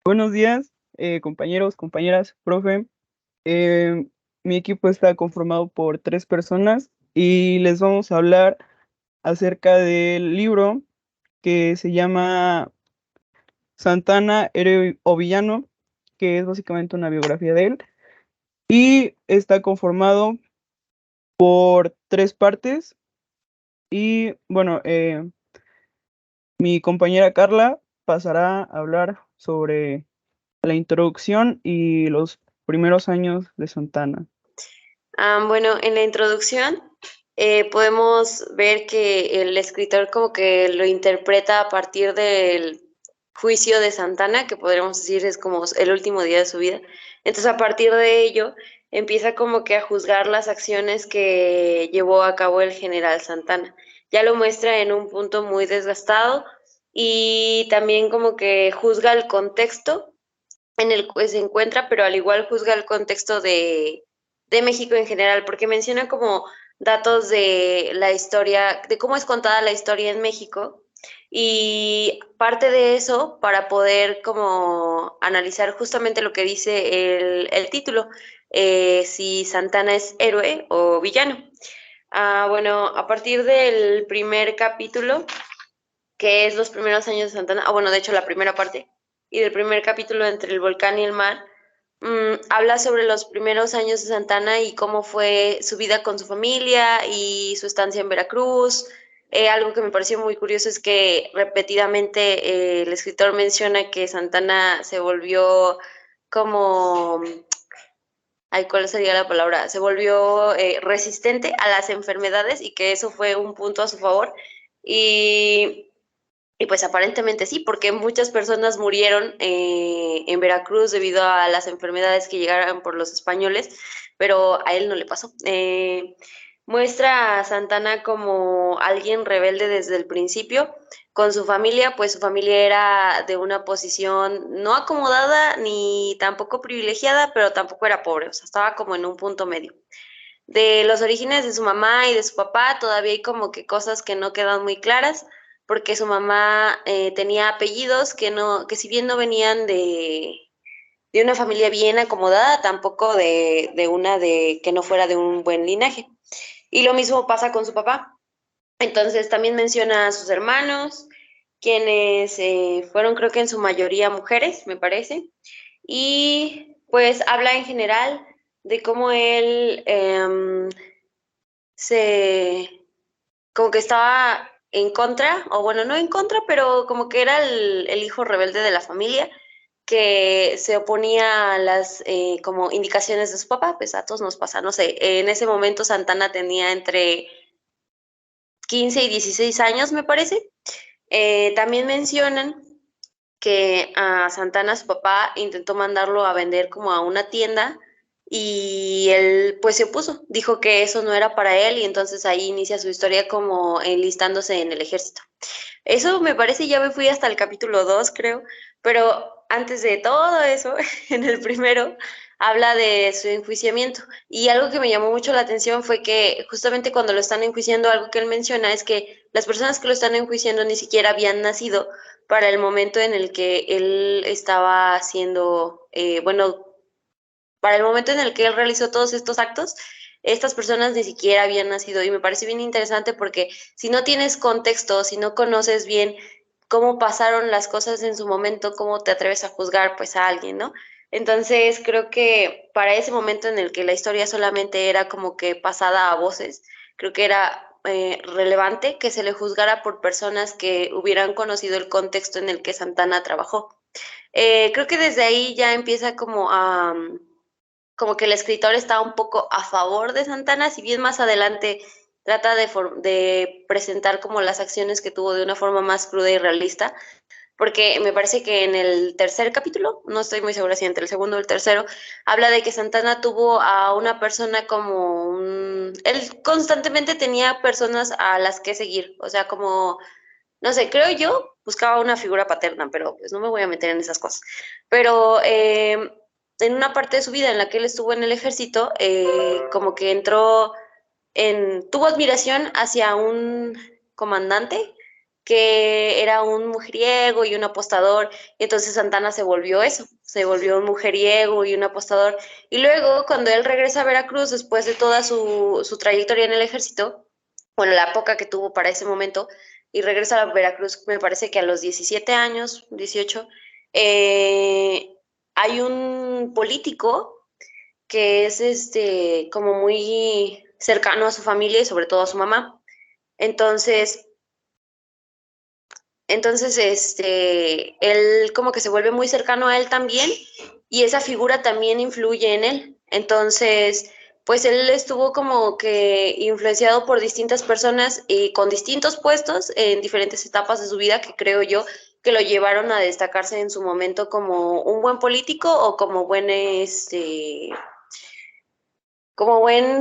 Buenos días, compañeros, compañeras, profe. Eh, Mi equipo está conformado por 3 personas y les vamos a hablar acerca del libro que se llama Santana, héroe o villano, que es básicamente una biografía de él. Y está conformado por 3 partes. Y bueno, mi compañera Carla pasará a hablar sobre la introducción y los primeros años de Santana. Bueno, en la introducción podemos ver que el escritor como que lo interpreta a partir del juicio de Santana, que podríamos decir es como el último día de su vida. Entonces, a partir de ello, empieza como que a juzgar las acciones que llevó a cabo el general Santana. Ya lo muestra en un punto muy desgastado y también como que juzga el contexto en el que se encuentra, pero al igual juzga el contexto de México en general, porque menciona como datos de la historia, de cómo es contada la historia en México, y parte de eso para poder como analizar justamente lo que dice el título, si Santana es héroe o villano. Bueno, a partir del primer capítulo, que es los primeros años de Santana, bueno, de hecho la primera parte, y del primer capítulo entre el volcán y el mar, habla sobre los primeros años de Santana y cómo fue su vida con su familia y su estancia en Veracruz. Algo que me pareció muy curioso es que repetidamente el escritor menciona que Santana se volvió como, ay, ¿cuál sería la palabra? Se volvió resistente a las enfermedades y que eso fue un punto a su favor. Y y pues aparentemente sí, porque muchas personas murieron en Veracruz debido a las enfermedades que llegaron por los españoles, pero a él no le pasó. Muestra a Santana como alguien rebelde desde el principio. Con su familia, pues su familia era de una posición no acomodada ni tampoco privilegiada, pero tampoco era pobre, o sea, estaba como en un punto medio. De los orígenes de su mamá y de su papá todavía hay como que cosas que no quedan muy claras, porque su mamá tenía apellidos que no, que si bien no venían de una familia bien acomodada, tampoco de una de que no fuera de un buen linaje. Y lo mismo pasa con su papá. Entonces también menciona a sus hermanos, quienes fueron creo que en su mayoría mujeres, me parece, y pues habla en general de cómo él se, como que estaba en contra, o bueno, no en contra, pero como que era el hijo rebelde de la familia, que se oponía a las como indicaciones de su papá, pues a todos nos pasa, no sé, en ese momento Santana tenía entre 15 y 16 años, me parece. También mencionan que a Santana, su papá, intentó mandarlo a vender como a una tienda y él pues se opuso, dijo que eso no era para él y entonces ahí inicia su historia como enlistándose en el ejército. Eso me parece, ya me fui hasta el capítulo 2 creo, pero antes de todo eso, en el primero, habla de su enjuiciamiento. Y algo que me llamó mucho la atención fue que justamente cuando lo están enjuiciando, algo que él menciona es que las personas que lo están enjuiciando ni siquiera habían nacido para el momento en el que él estaba haciendo, bueno, para el momento en el que él realizó todos estos actos, estas personas ni siquiera habían nacido y me parece bien interesante porque si no tienes contexto, si no conoces bien cómo pasaron las cosas en su momento, cómo te atreves a juzgar pues a alguien, ¿no? Entonces creo que para ese momento en el que la historia solamente era como que pasada a voces, creo que era relevante que se le juzgara por personas que hubieran conocido el contexto en el que Santana trabajó. Creo que desde ahí ya empieza como a como que el escritor está un poco a favor de Santana, si bien más adelante trata de presentar como las acciones que tuvo de una forma más cruda y realista, porque me parece que en el tercer capítulo, no estoy muy segura si entre el segundo o el tercero, habla de que Santana tuvo a una persona como un... Él constantemente tenía personas a las que seguir, o sea, como, no sé, creo yo, buscaba una figura paterna, pero pues no me voy a meter en esas cosas. Pero en una parte de su vida en la que él estuvo en el ejército, como que entró tuvo admiración hacia un comandante que era un mujeriego y un apostador, y entonces Santana se volvió eso, se volvió un mujeriego y un apostador. Y luego, cuando él regresa a Veracruz, después de toda su trayectoria en el ejército, bueno, la poca que tuvo para ese momento, y regresa a Veracruz, me parece que a los 17 años, 18, hay un político que es como muy cercano a su familia y sobre todo a su mamá. Entonces, él como que se vuelve muy cercano a él también y esa figura también influye en él. Entonces, pues él estuvo como que influenciado por distintas personas y con distintos puestos en diferentes etapas de su vida que creo yo que lo llevaron a destacarse en su momento como un buen político o como buen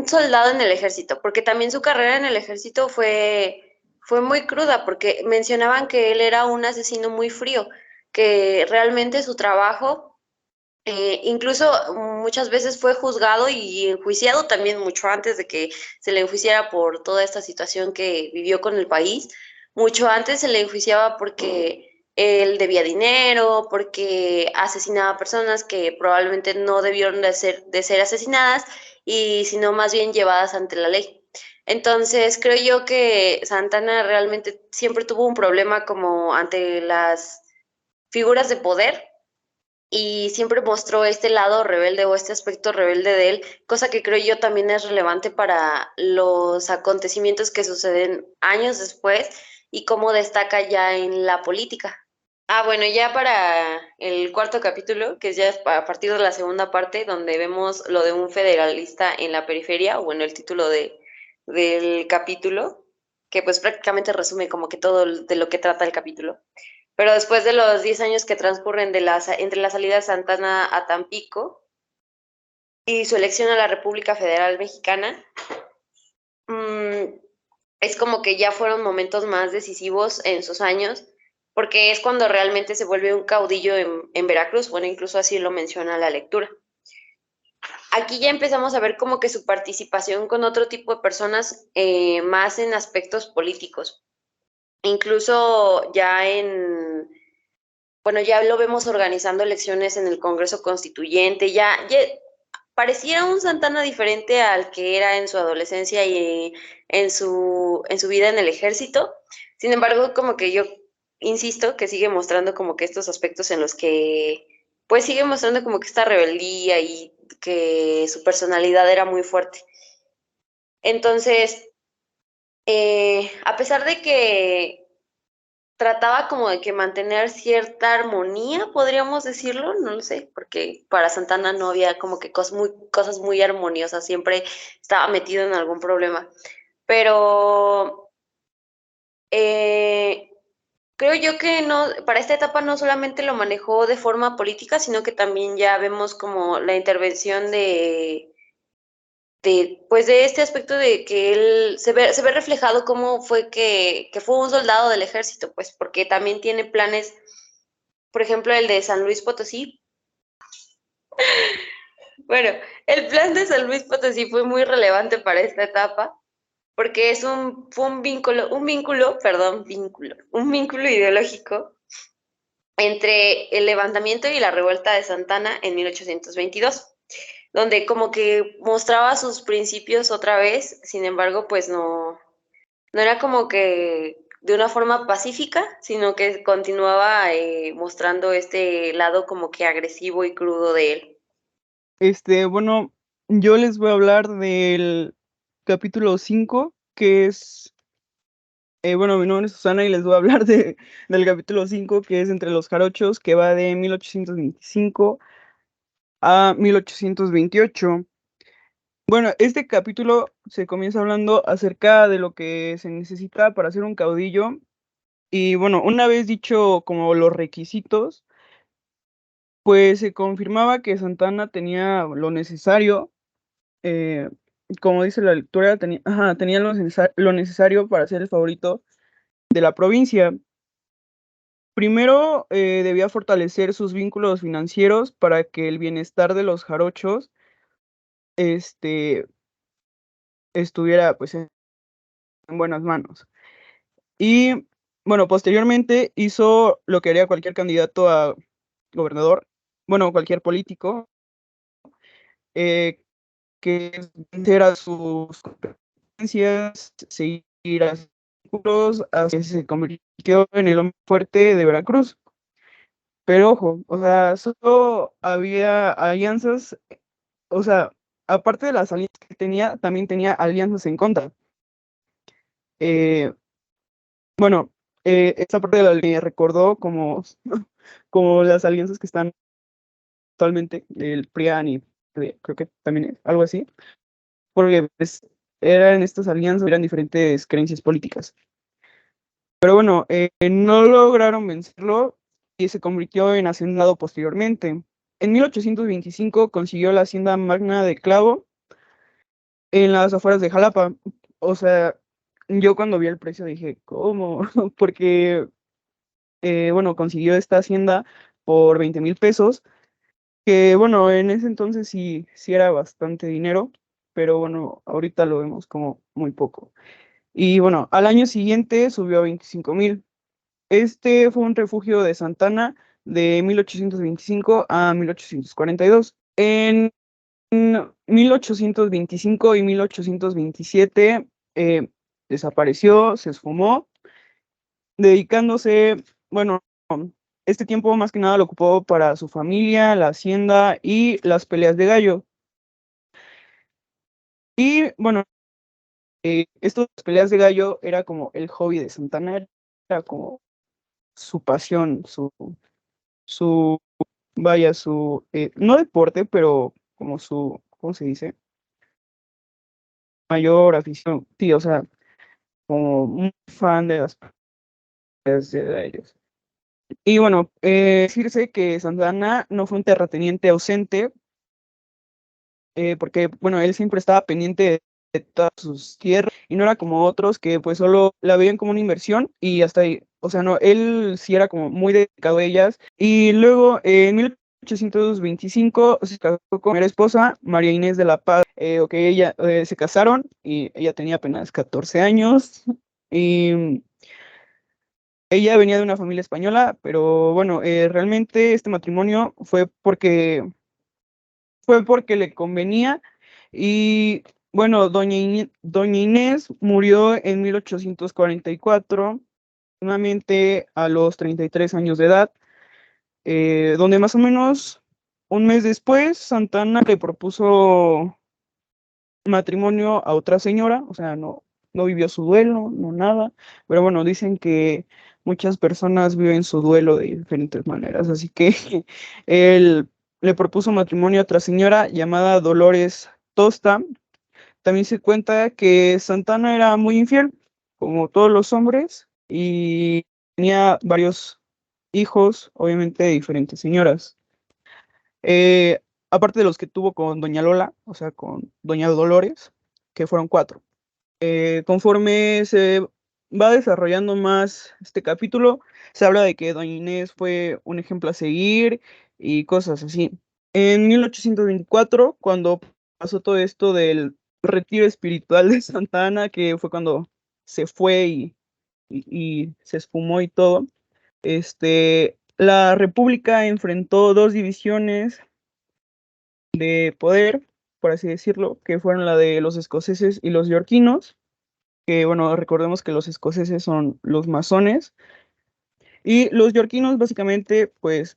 soldado en el ejército, porque también su carrera en el ejército fue muy cruda, porque mencionaban que él era un asesino muy frío, que realmente su trabajo, incluso muchas veces fue juzgado y enjuiciado también mucho antes de que se le enjuiciara por toda esta situación que vivió con el país, mucho antes se le enjuiciaba porque él debía dinero, porque asesinaba personas que probablemente no debieron de ser asesinadas y sino más bien llevadas ante la ley. Entonces, creo yo que Santana realmente siempre tuvo un problema como ante las figuras de poder y siempre mostró este lado rebelde o este aspecto rebelde de él, cosa que creo yo también es relevante para los acontecimientos que suceden años después y cómo destaca ya en la política. Ah, bueno, ya para el cuarto capítulo, que es ya a partir de la segunda parte, donde vemos lo de un federalista en la periferia, o bueno, el título del capítulo, que pues prácticamente resume como que todo de lo que trata el capítulo. Pero después de los 10 años que transcurren entre la salida de Santana a Tampico y su elección a la República Federal Mexicana, mmm, es como que ya fueron momentos más decisivos en sus años, porque es cuando realmente se vuelve un caudillo en Veracruz, bueno, incluso así lo menciona la lectura. Aquí ya empezamos a ver como que su participación con otro tipo de personas más en aspectos políticos, incluso ya bueno, ya lo vemos organizando elecciones en el Congreso Constituyente, ya pareciera un Santana diferente al que era en su adolescencia y en su vida en el ejército. Sin embargo, como que yo insisto que sigue mostrando como que estos aspectos en los que, pues sigue mostrando como que esta rebeldía y que su personalidad era muy fuerte. Entonces, a pesar de que trataba como de que mantener cierta armonía, podríamos decirlo, no lo sé, porque para Santana no había como que cosas muy armoniosas, siempre estaba metido en algún problema. Pero eh, creo yo que no, para esta etapa no solamente lo manejó de forma política, sino que también ya vemos como la intervención pues de este aspecto de que él se ve reflejado cómo fue que fue un soldado del ejército, pues porque también tiene planes, por ejemplo, el de San Luis Potosí. Bueno, el plan de San Luis Potosí fue muy relevante para esta etapa porque fue un vínculo ideológico entre el levantamiento y la revuelta de Santana en 1822, donde como que mostraba sus principios otra vez, sin embargo, pues no era como que de una forma pacífica, sino que continuaba mostrando este lado como que agresivo y crudo de él. Bueno, yo les voy a hablar del capítulo 5 que es, bueno, mi nombre es Susana y les voy a hablar del capítulo 5 que es Entre los Jarochos, que va de 1825 a 1828. Bueno, este capítulo se comienza hablando acerca de lo que se necesita para ser un caudillo. Y bueno, una vez dicho como los requisitos, pues se confirmaba que Santana tenía lo necesario, eh, como dice la lectura, tenía lo necesario para ser el favorito de la provincia. Primero, debía fortalecer sus vínculos financieros para que el bienestar de los jarochos, este, estuviera pues en buenas manos. Y bueno, posteriormente hizo lo que haría cualquier candidato a gobernador, bueno, cualquier político, eh, que es vencer a sus competencias, seguir a sus círculos, hasta que se convirtió en el hombre fuerte de Veracruz. Pero ojo, o sea, solo había alianzas, o sea, aparte de las alianzas que tenía, también tenía alianzas en contra. Eh, bueno, esta parte de la ley me recordó como, como las alianzas que están actualmente, el PRIAN y creo que también es algo así, porque pues, eran estas alianzas, eran diferentes creencias políticas. Pero bueno, no lograron vencerlo y se convirtió en hacendado posteriormente. En 1825 consiguió la hacienda Magna de Clavo en las afueras de Jalapa. O sea, yo cuando vi el precio dije, ¿cómo? Porque, bueno, consiguió esta hacienda por 20,000 pesos, que bueno, en ese entonces sí, sí era bastante dinero, pero bueno, ahorita lo vemos como muy poco. Y bueno, al año siguiente subió a 25,000. Este fue un refugio de Santana de 1825 a 1842. En 1825 y 1827 desapareció, se esfumó, dedicándose, bueno, este tiempo más que nada lo ocupó para su familia, la hacienda y las peleas de gallo. Y bueno, estas peleas de gallo era como el hobby de Santana, era como su pasión, su vaya, no deporte, pero como su, ¿cómo se dice? Mayor afición, sí, o sea, como un fan de las peleas de ellos. Y bueno, decirse que Santana no fue un terrateniente ausente, porque, bueno, él siempre estaba pendiente de todas sus tierras y no era como otros que pues solo la veían como una inversión y hasta ahí, o sea, no, él sí era como muy dedicado a ellas. Y luego, en 1825 se casó con su primera esposa, María Inés de la Paz, ok, ella, se casaron y ella tenía apenas 14 años y ella venía de una familia española, pero bueno, realmente este matrimonio fue porque le convenía. Y bueno, doña Inés murió en 1844, nuevamente a los 33 años de edad, donde más o menos un mes después Santana le propuso matrimonio a otra señora, o sea, no vivió su duelo, no nada, pero bueno, dicen que muchas personas viven su duelo de diferentes maneras, así que él le propuso matrimonio a otra señora llamada Dolores Tosta. También se cuenta que Santana era muy infiel, como todos los hombres, y tenía varios hijos, obviamente de diferentes señoras. Eh, Aparte de los que tuvo con Doña Lola, o sea, con Doña Dolores, que fueron 4. Conforme se va desarrollando más este capítulo, se habla de que Doña Inés fue un ejemplo a seguir y cosas así. En 1824, cuando pasó todo esto del retiro espiritual de Santa Ana, que fue cuando se fue y se esfumó y todo, la República enfrentó dos divisiones de poder, por así decirlo, que fueron la de los escoceses y los yorquinos, que bueno, recordemos que los escoceses son los masones y los yorquinos básicamente pues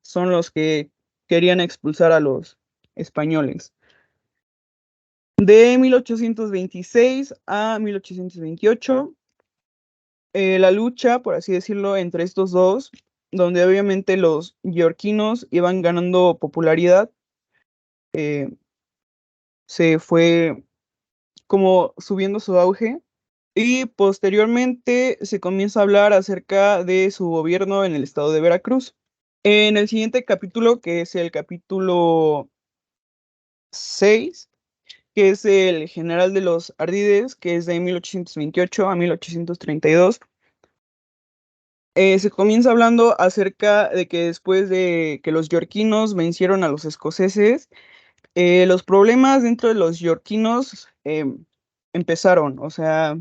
son los que querían expulsar a los españoles. De 1826 a 1828, la lucha, por así decirlo, entre estos dos, donde obviamente los yorquinos iban ganando popularidad, eh, se fue como subiendo su auge y posteriormente se comienza a hablar acerca de su gobierno en el estado de Veracruz. En el siguiente capítulo, que es el capítulo 6, que es el general de los Ardides, que es de 1828 a 1832, se comienza hablando acerca de que después de que los yorquinos vencieron a los escoceses, los problemas dentro de los yorquinos empezaron, o sea,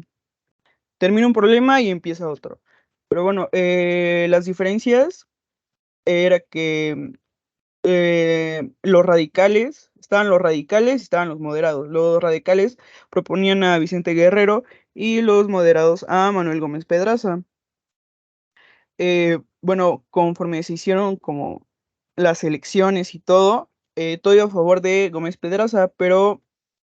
termina un problema y empieza otro. Pero bueno, las diferencias era que estaban los radicales y estaban los moderados. Los radicales proponían a Vicente Guerrero y los moderados a Manuel Gómez Pedraza. Bueno, conforme se hicieron como las elecciones y todo iba a favor de Gómez Pedraza, pero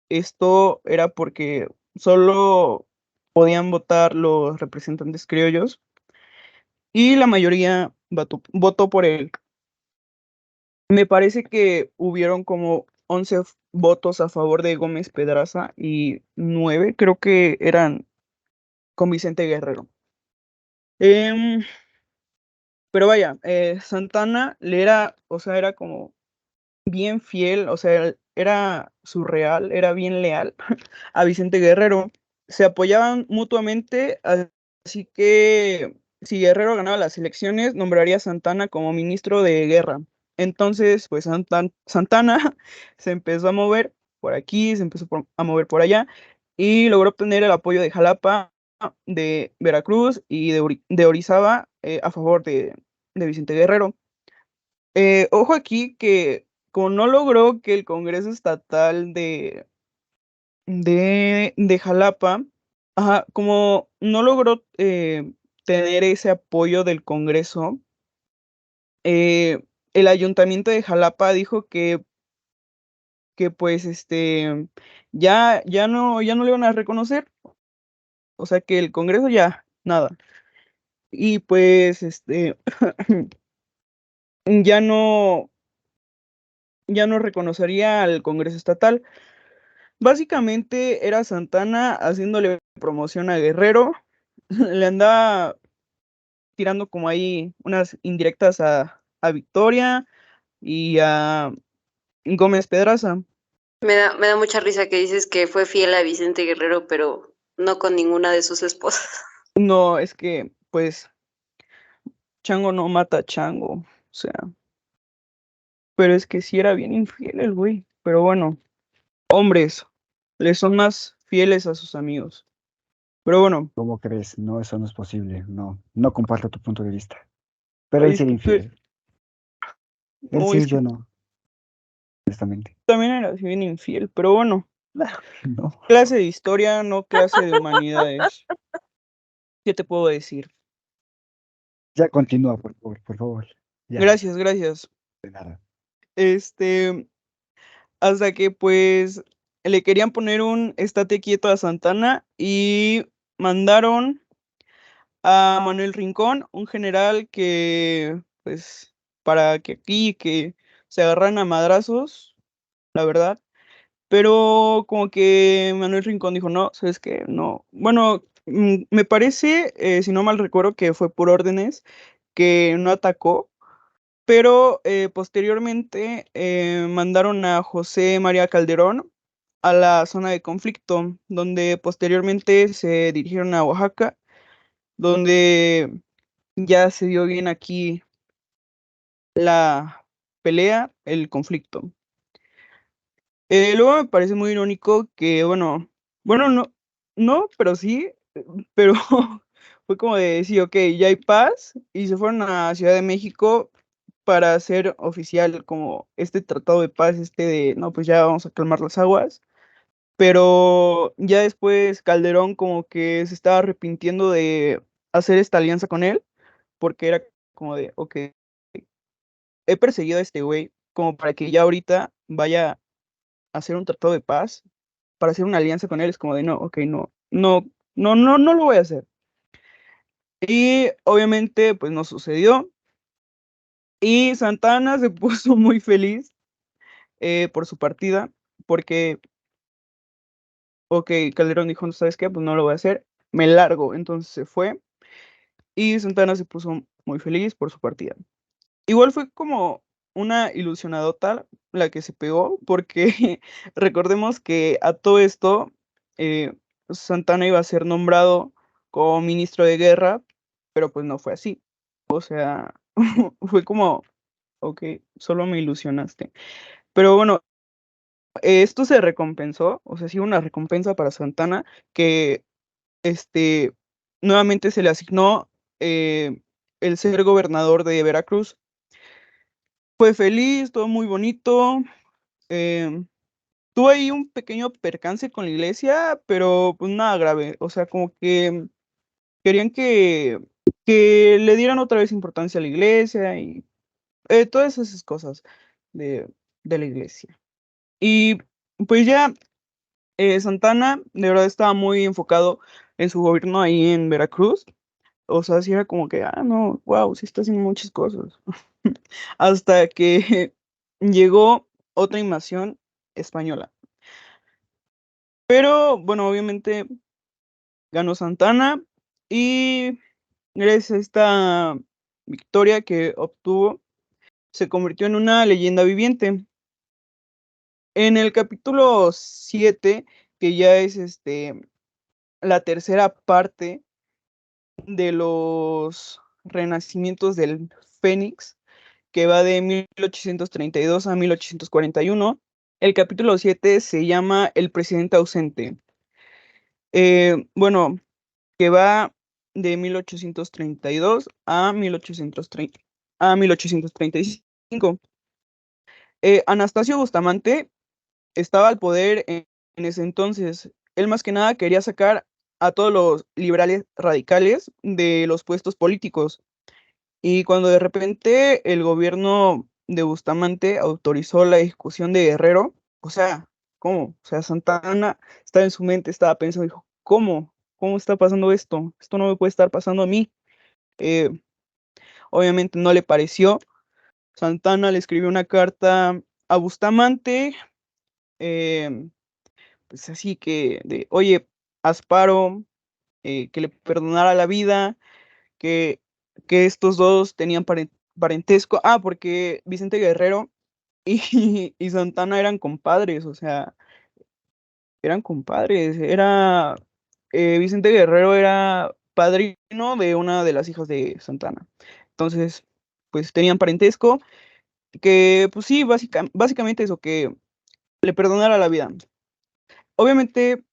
esto era porque solo podían votar los representantes criollos y la mayoría votó por él. Me parece que hubieron como 11 votos a favor de Gómez Pedraza y 9 creo que eran con Vicente Guerrero. Em, pero vaya, Santana le era, o sea, era como bien fiel, o sea, era surreal, era bien leal a Vicente Guerrero. Se apoyaban mutuamente, así que si Guerrero ganaba las elecciones, nombraría a Santana como ministro de guerra. Entonces, pues Santana se empezó a mover por aquí, se empezó a mover por allá y logró obtener el apoyo de Jalapa, de Veracruz y de Orizaba a favor de Vicente Guerrero. Ojo aquí que como no logró que el Congreso Estatal de Jalapa, ajá, como no logró tener ese apoyo del Congreso, el Ayuntamiento de Jalapa dijo que pues ya no le iban a reconocer, o sea que el Congreso ya, nada. Y pues ya no, ya no reconocería al Congreso Estatal. Básicamente era Santana haciéndole promoción a Guerrero, le andaba tirando como ahí unas indirectas a Victoria y a Gómez Pedraza. Me da mucha risa que dices que fue fiel a Vicente Guerrero, pero no con ninguna de sus esposas. No, es que, pues, chango no mata chango, o sea, pero es que sí era bien infiel el güey. Pero bueno, hombres, les son más fieles a sus amigos. Pero bueno, ¿Cómo crees? No, eso no es posible. No, no comparto tu punto de vista. Pero ay, él es sí era que infiel. Él no, sí, es yo que no, honestamente. también era así bien infiel, pero bueno, No. clase de historia, no clase de humanidades. ¿Qué te puedo decir? Ya continúa, por favor, por favor. Ya, Gracias, gracias. de nada. Este, hasta que pues le querían poner un estate quieto a Santana y mandaron a Manuel Rincón, un general que, pues, para que aquí, que se agarran a madrazos, la verdad. Pero como que Manuel Rincón dijo, no, ¿sabes qué? No. Bueno, me parece, si no mal recuerdo, que fue por órdenes que no atacó, pero posteriormente mandaron a José María Calderón a la zona de conflicto, donde posteriormente se dirigieron a Oaxaca, donde ya se dio bien aquí la pelea, el conflicto. Luego me parece muy irónico que, bueno, no, pero sí, pero fue como de decir, ok, ya hay paz, y se fueron a Ciudad de México para hacer oficial como este tratado de paz, no, pues ya vamos a calmar las aguas, pero ya después Calderón como que se estaba arrepintiendo de hacer esta alianza con él, porque era como de, ok, he perseguido a este güey como para que ya ahorita vaya hacer un tratado de paz, para hacer una alianza con él, es como de no, ok, no lo voy a hacer. Y obviamente, pues no sucedió. Y Santana se puso muy feliz por su partida, porque, ok, Calderón dijo, no sabes qué, pues no lo voy a hacer, me largo. Entonces se fue y Santana se puso muy feliz por su partida. Igual fue como una ilusionadota la que se pegó, porque recordemos que a todo esto eh, Santana iba a ser nombrado como ministro de guerra, pero pues no fue así. O sea, fue como, ok, solo me ilusionaste. Pero bueno, esto se recompensó, o sea, sí hubo una recompensa para Santana, que este nuevamente se le asignó el ser gobernador de Veracruz. Fue feliz, todo muy bonito. Tuvo ahí un pequeño percance con la iglesia, pero pues nada grave. O sea, como que querían que le dieran otra vez importancia a la iglesia y todas esas cosas de, de la iglesia. Y pues ya Santana de verdad estaba muy enfocado en su gobierno ahí en Veracruz. O sea, sí era como que, no, wow, sí está haciendo muchas cosas. Hasta que llegó otra invasión española. Pero bueno, obviamente ganó Santana y gracias a esta victoria que obtuvo, se convirtió en una leyenda viviente. En el capítulo 7, que ya es la tercera parte de los renacimientos del Fénix, que va de 1832 a 1841. El capítulo 7 se llama El presidente ausente. Bueno, que va de 1832 a 1830, a 1835. Anastasio Bustamante estaba al poder en ese entonces. Él más que nada quería sacar a todos los liberales radicales de los puestos políticos. Y cuando de repente el gobierno de Bustamante autorizó la ejecución de Guerrero, o sea, ¿cómo? O sea, Santana estaba en su mente, estaba pensando, dijo, ¿cómo? ¿Cómo está pasando esto? Esto no me puede estar pasando a mí. Eh, Obviamente no le pareció. Santana le escribió una carta a Bustamante, eh, pues así que, oye, Asparo, que le perdonara la vida, que, que estos dos tenían parentesco. Porque Vicente Guerrero y Santana eran compadres, o sea, eran compadres. Vicente Guerrero era padrino de una de las hijas de Santana. Entonces, pues tenían parentesco, que pues sí, básicamente eso, que le perdonara la vida. Obviamente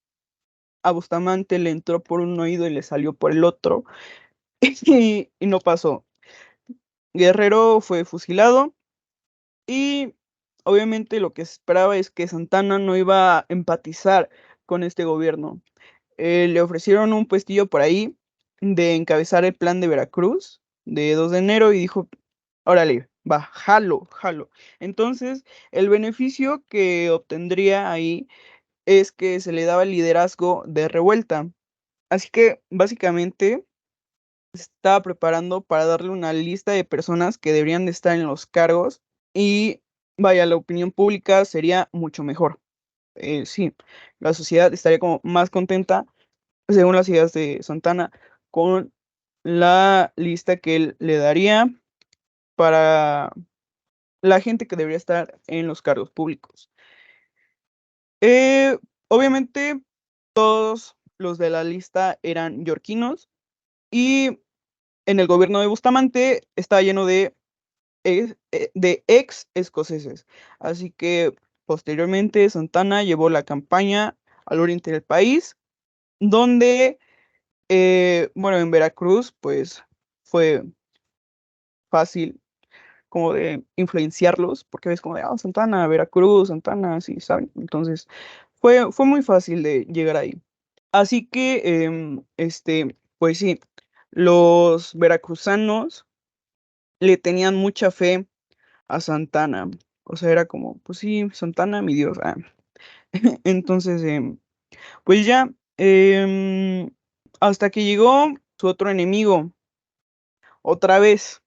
a Bustamante le entró por un oído y le salió por el otro, y no pasó. Guerrero fue fusilado y obviamente lo que se esperaba es que Santana no iba a empatizar con este gobierno. Le ofrecieron un puestillo por ahí de encabezar el plan de Veracruz de 2 de enero y dijo, órale, va, jalo, jalo. Entonces, el beneficio que obtendría ahí es que se le daba el liderazgo de revuelta. Así que básicamente se estaba preparando para darle una lista de personas que deberían de estar en los cargos y vaya, la opinión pública sería mucho mejor. Sí, la sociedad estaría como más contenta, según las ideas de Santana, con la lista que él le daría para la gente que debería estar en los cargos públicos. Obviamente, todos los de la lista eran yorquinos y en el gobierno de Bustamante estaba lleno de ex escoceses. Así que posteriormente Santana llevó la campaña al oriente del país, donde, bueno, en Veracruz, pues fue fácil como de influenciarlos, porque ves como de, Santana, Veracruz, Santana, sí, ¿saben? Entonces, fue muy fácil de llegar ahí. Así que, pues sí, los veracruzanos le tenían mucha fe a Santana. O sea, era como, pues sí, Santana, mi Dios. Entonces, pues ya, hasta que llegó su otro enemigo, otra vez,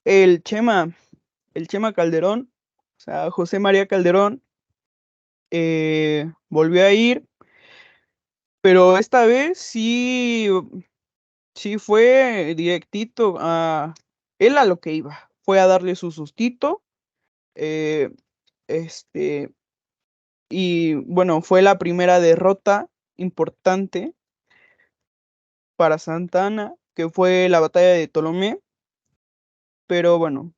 el Chema, el Chema Calderón, o sea, José María Calderón, volvió a ir, pero esta vez sí fue directito a él a lo que iba, fue a darle su sustito, eh, este, y bueno, fue la primera derrota importante para Santana, que fue la batalla de Tolomé, pero bueno,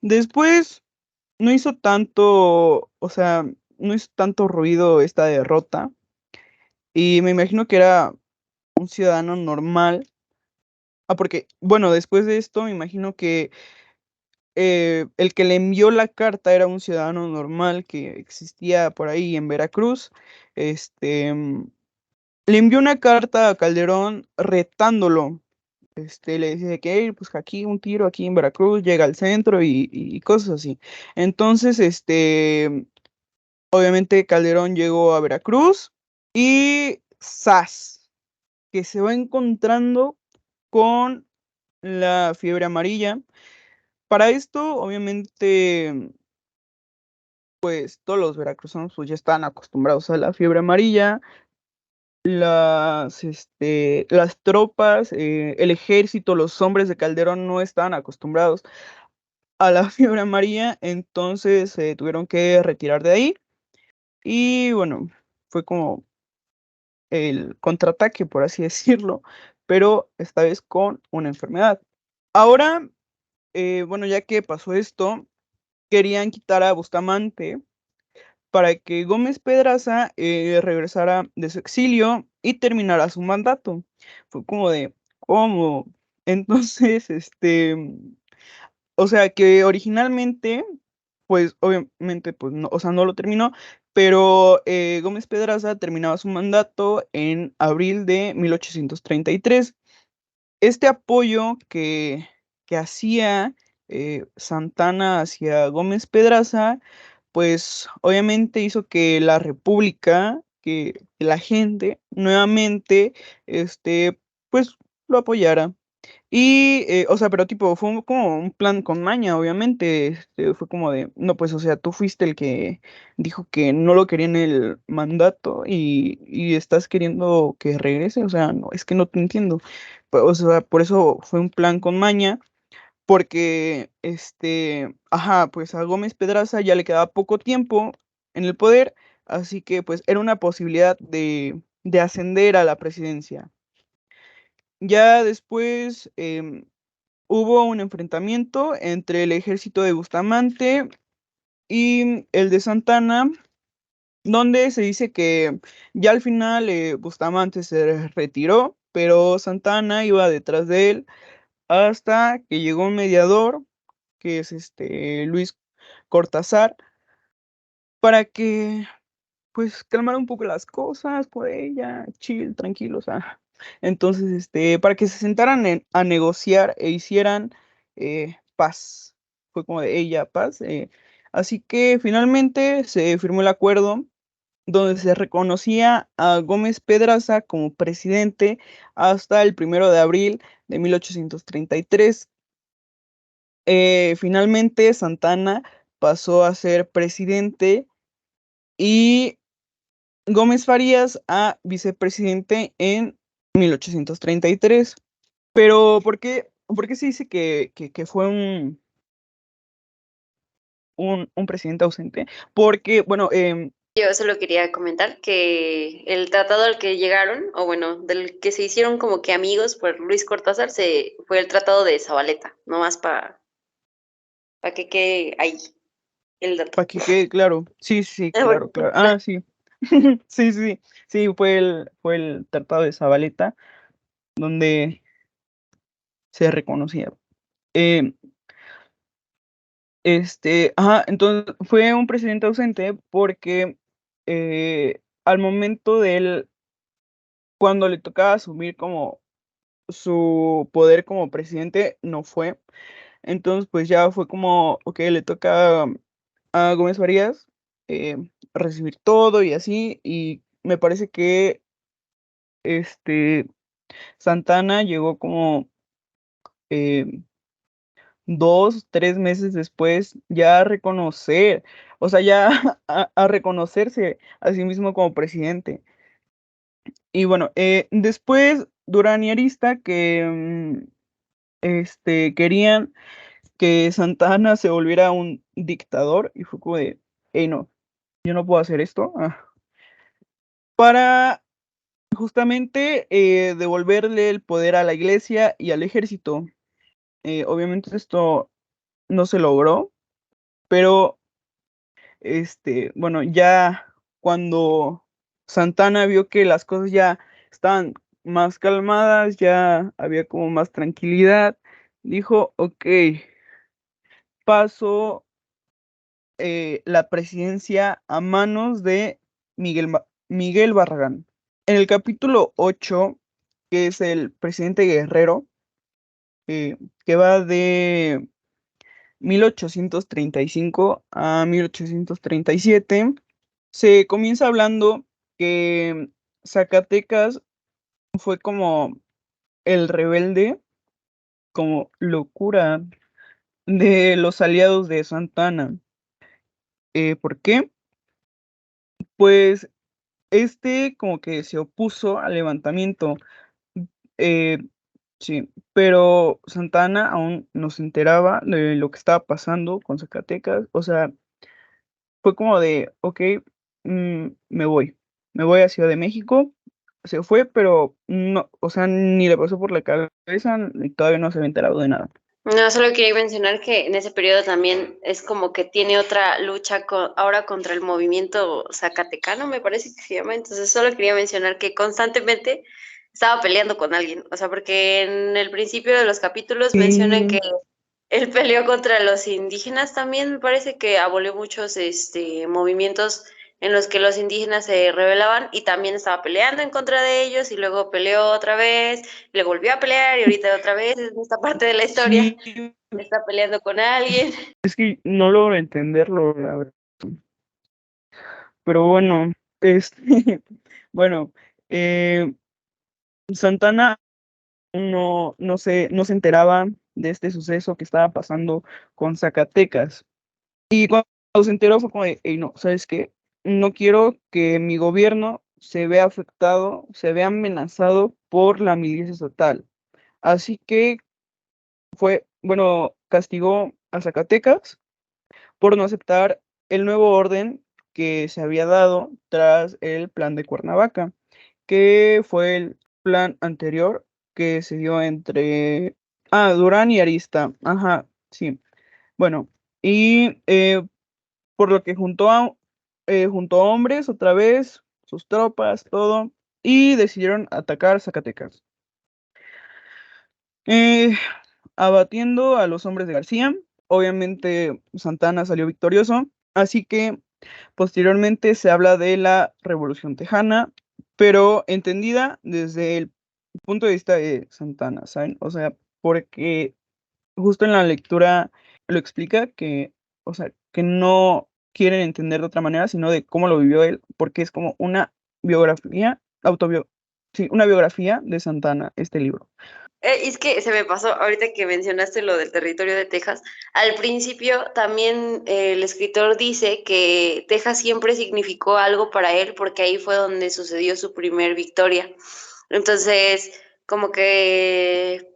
después no hizo tanto, o sea, no hizo tanto ruido esta derrota, y me imagino que era un ciudadano normal porque, bueno, después de esto me imagino que el que le envió la carta era un ciudadano normal que existía por ahí en Veracruz. Le envió una carta a Calderón retándolo. Le dice que "Ey, pues aquí un tiro aquí en Veracruz, llega al centro y cosas así". Entonces, obviamente Calderón llegó a Veracruz y ¡zas! Que se va encontrando con la fiebre amarilla. Para esto, obviamente, pues todos los veracruzanos pues ya están acostumbrados a la fiebre amarilla. Las tropas, el ejército, los hombres de Calderón no estaban acostumbrados a la fiebre amarilla, entonces se tuvieron que retirar de ahí. Y bueno, fue como el contraataque, por así decirlo, pero esta vez con una enfermedad. Ahora, bueno, ya que pasó esto, querían quitar a Bustamante para que Gómez Pedraza regresara de su exilio y terminara su mandato. Fue como de, ¿cómo? Entonces, o sea, que originalmente, pues obviamente, pues no, o sea, no lo terminó, pero Gómez Pedraza terminaba su mandato en abril de 1833. Este apoyo que hacía Santana hacia Gómez Pedraza, pues obviamente hizo que la República, que la gente nuevamente, pues lo apoyara. Y, o sea, pero tipo, como un plan con maña, obviamente. Fue como de, no, pues, o sea, tú fuiste el que dijo que no lo quería en el mandato y estás queriendo que regrese. O sea, no, es que no te entiendo. O sea, por eso fue un plan con maña, porque, ajá, pues a Gómez Pedraza ya le quedaba poco tiempo en el poder, así que, pues, era una posibilidad de ascender a la presidencia. Ya después, hubo un enfrentamiento entre el ejército de Bustamante y el de Santana, donde se dice que ya al final Bustamante se retiró, pero Santana iba detrás de él hasta que llegó un mediador, que es Luis Cortázar, para que pues calmar un poco las cosas por ella, chill, tranquilos. Entonces, para que se sentaran a negociar e hicieran paz. Fue como de ella, paz. Así que finalmente se firmó el acuerdo donde se reconocía a Gómez Pedraza como presidente hasta el 1 de abril de 1833. Finalmente Santana pasó a ser presidente y Gómez Farías a vicepresidente en 1833. Pero ¿por qué se dice que fue un presidente ausente? Porque, bueno, Yo solo quería comentar que el tratado al que llegaron, o bueno, del que se hicieron como que amigos por Luis Cortázar, fue el tratado de Zabaleta, nomás para que quede ahí el dato. para que quede claro. Sí, sí, claro, claro. Sí. Sí, sí, sí, fue el Tratado de Zabaleta donde se reconocía. Eh, entonces fue un presidente ausente porque al momento de él, cuando le tocaba asumir como su poder como presidente, no fue. Entonces, pues ya fue como, ok, le toca a Gómez Farías eh, recibir todo y así, y me parece que Santana llegó como 2, 3 meses después ya a reconocer, o sea, ya a reconocerse a sí mismo como presidente. Y bueno, después Durán y Arista que querían que Santana se volviera un dictador y fue como de, hey, no, yo no puedo hacer esto. Para justamente devolverle el poder a la iglesia y al ejército. Obviamente esto no se logró, pero bueno, ya cuando Santana vio que las cosas ya estaban más calmadas, ya había como más tranquilidad. Dijo, ok, paso la presidencia a manos de Miguel Barragán. En el capítulo 8, que es el presidente Guerrero, que va de 1835 a 1837, se comienza hablando que Zacatecas fue como el rebelde, como locura de los aliados de Santa Anna. ¿Por qué? Pues como que se opuso al levantamiento. eh, sí, pero Santa Anna aún no se enteraba de lo que estaba pasando con Zacatecas. O sea, fue como de, ok, me voy a Ciudad de México. Se fue, pero no, o sea, ni le pasó por la cabeza, y todavía no se había enterado de nada. No, solo quería mencionar que en ese periodo también es como que tiene otra lucha ahora contra el movimiento zacatecano, me parece que se llama. Entonces solo quería mencionar que constantemente estaba peleando con alguien. O sea, porque en el principio de los capítulos mencionan que Sí, él peleó contra los indígenas también, me parece que abolió muchos movimientos en los que los indígenas se rebelaban y también estaba peleando en contra de ellos y luego peleó otra vez, le volvió a pelear y ahorita otra vez en esta parte de la historia sí, está peleando con alguien. es que no logro entenderlo, la verdad. Pero bueno, bueno, eh, Santana no se enteraba de este suceso que estaba pasando con Zacatecas. Y cuando se enteró fue como de, "Ey, no, ¿sabes qué? No quiero que mi gobierno se vea afectado, se vea amenazado por la milicia estatal". Así que bueno, castigó a Zacatecas por no aceptar el nuevo orden que se había dado tras el plan de Cuernavaca, que fue el plan anterior que se dio entre Durán y Arista. Ajá, sí. Bueno, y por lo que juntó hombres otra vez, sus tropas, todo, y decidieron atacar Zacatecas. Eh, Abatiendo a los hombres de García. Obviamente Santana salió victorioso, así que posteriormente se habla de la Revolución Tejana, pero entendida desde el punto de vista de Santana, ¿saben? O sea, porque justo en la lectura lo explica que, o sea, que no quieren entender de otra manera, sino de cómo lo vivió él, porque es como una biografía, sí, una biografía de Santana, este libro. Es que se me pasó ahorita que mencionaste lo del territorio de Texas. Al principio también el escritor dice que Texas siempre significó algo para él porque ahí fue donde sucedió su primer victoria. Entonces, como que,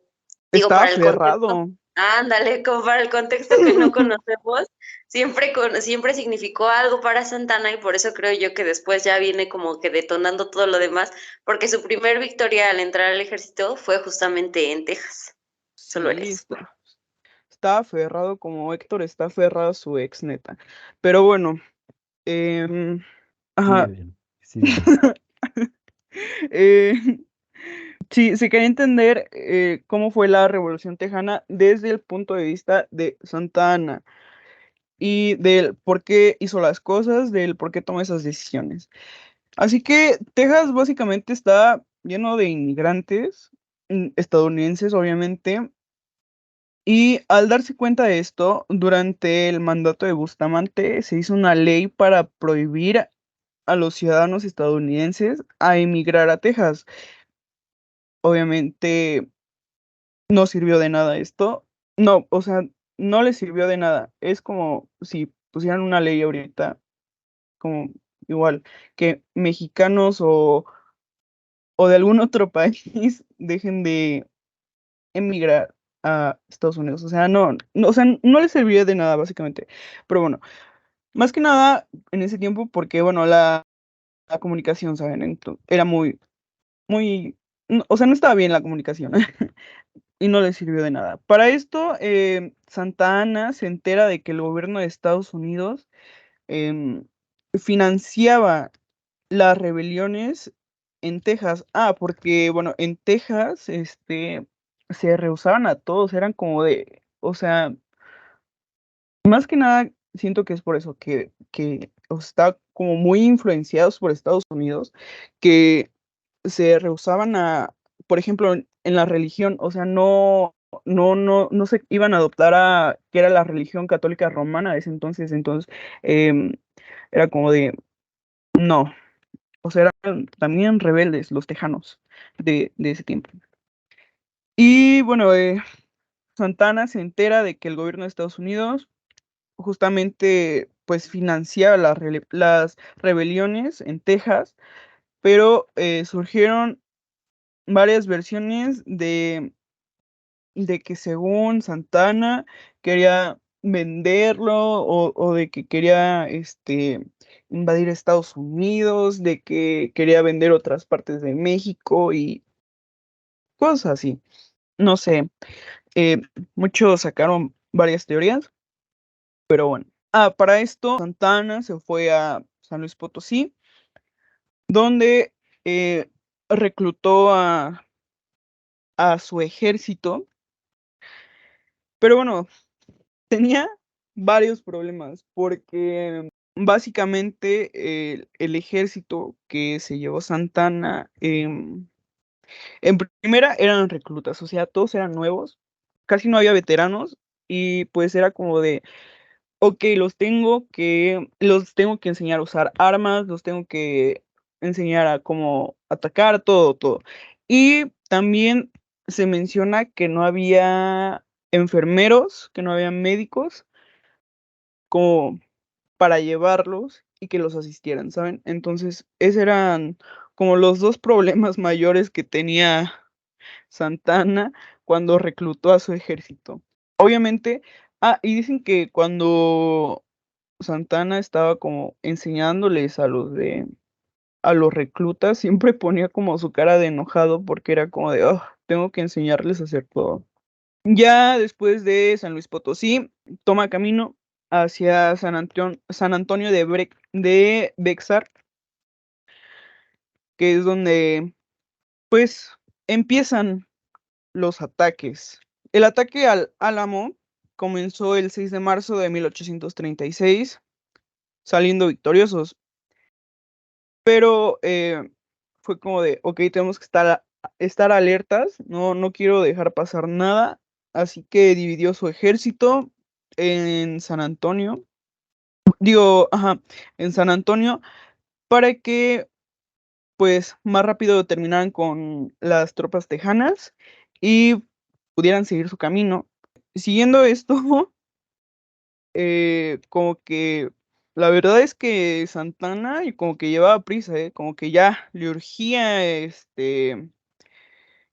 digo, Está para el contexto, aferrado. ándale, como para el contexto que no conocemos, siempre significó algo para Santana y por eso creo yo que después ya viene como que detonando todo lo demás, porque su primer victoria al entrar al ejército fue justamente en Texas. Solo era Sí, eso. está aferrado como Héctor está aferrado a su ex, neta. Pero bueno, em, Sigue ajá. bien, sigue bien. eh, sí, se quería entender cómo fue la Revolución Tejana desde el punto de vista de Santa Anna y del por qué hizo las cosas, del por qué tomó esas decisiones. Así que Texas básicamente está lleno de inmigrantes estadounidenses, obviamente, y al darse cuenta de esto, durante el mandato de Bustamante se hizo una ley para prohibir a los ciudadanos estadounidenses a emigrar a Texas. Obviamente no sirvió de nada esto. No, o sea, no les sirvió de nada. Es como si pusieran una ley ahorita, como igual, que mexicanos o de algún otro país dejen de emigrar a Estados Unidos. O sea, o sea, no les sirvió de nada, básicamente. Pero bueno, más que nada en ese tiempo, porque bueno, la comunicación, ¿saben? Era muy, o sea, no estaba bien la comunicación. Y no le sirvió de nada. Para esto, Santa Ana se entera de que el gobierno de Estados Unidos em, financiaba las rebeliones en Texas. Porque, bueno, en Texas, se rehusaban a todos, eran como de, o sea, más que nada, siento que es por eso que o sea, está como muy influenciados por Estados Unidos, que se rehusaban a, por ejemplo, en la religión, o sea, no se iban a adoptar a, que era la religión católica romana de ese entonces, em, era como de, no, o sea, eran también rebeldes los tejanos de ese tiempo. Y bueno, Santana se entera de que el gobierno de Estados Unidos justamente pues financiaba las rebeliones en Texas, pero surgieron varias versiones de que según Santana quería venderlo o de que quería invadir Estados Unidos, de que quería vender otras partes de México y cosas así. No sé, eh, muchos sacaron varias teorías, pero bueno. Para esto Santana se fue a San Luis Potosí, donde eh, reclutó a su ejército, pero bueno, tenía varios problemas porque básicamente el ejército que se llevó Santana, en primera eran reclutas, o sea, todos eran nuevos, casi no había veteranos y pues era como de, ok, los tengo que enseñar a usar armas, los tengo que enseñar a cómo atacar, todo, todo. Y también se menciona que no había enfermeros, que no había médicos como para llevarlos y que los asistieran, ¿saben? Entonces, esos eran como los dos problemas mayores que tenía Santana cuando reclutó a su ejército. Obviamente, y dicen que cuando Santana estaba como enseñándoles a los reclutas, siempre ponía como su cara de enojado porque era como de, oh, tengo que enseñarles a hacer todo. Ya después de San Luis Potosí, toma camino hacia San Antonio de Bexar, que es donde pues empiezan los ataques. El ataque al Álamo comenzó el 6 de marzo de 1836, saliendo victoriosos, pero fue como de, ok, tenemos que estar alertas, no quiero dejar pasar nada, así que dividió su ejército en San Antonio, en San Antonio, para que pues más rápido terminaran con las tropas tejanas y pudieran seguir su camino. Siguiendo esto, como que la verdad es que Santana y como que llevaba prisa, como que ya le urgía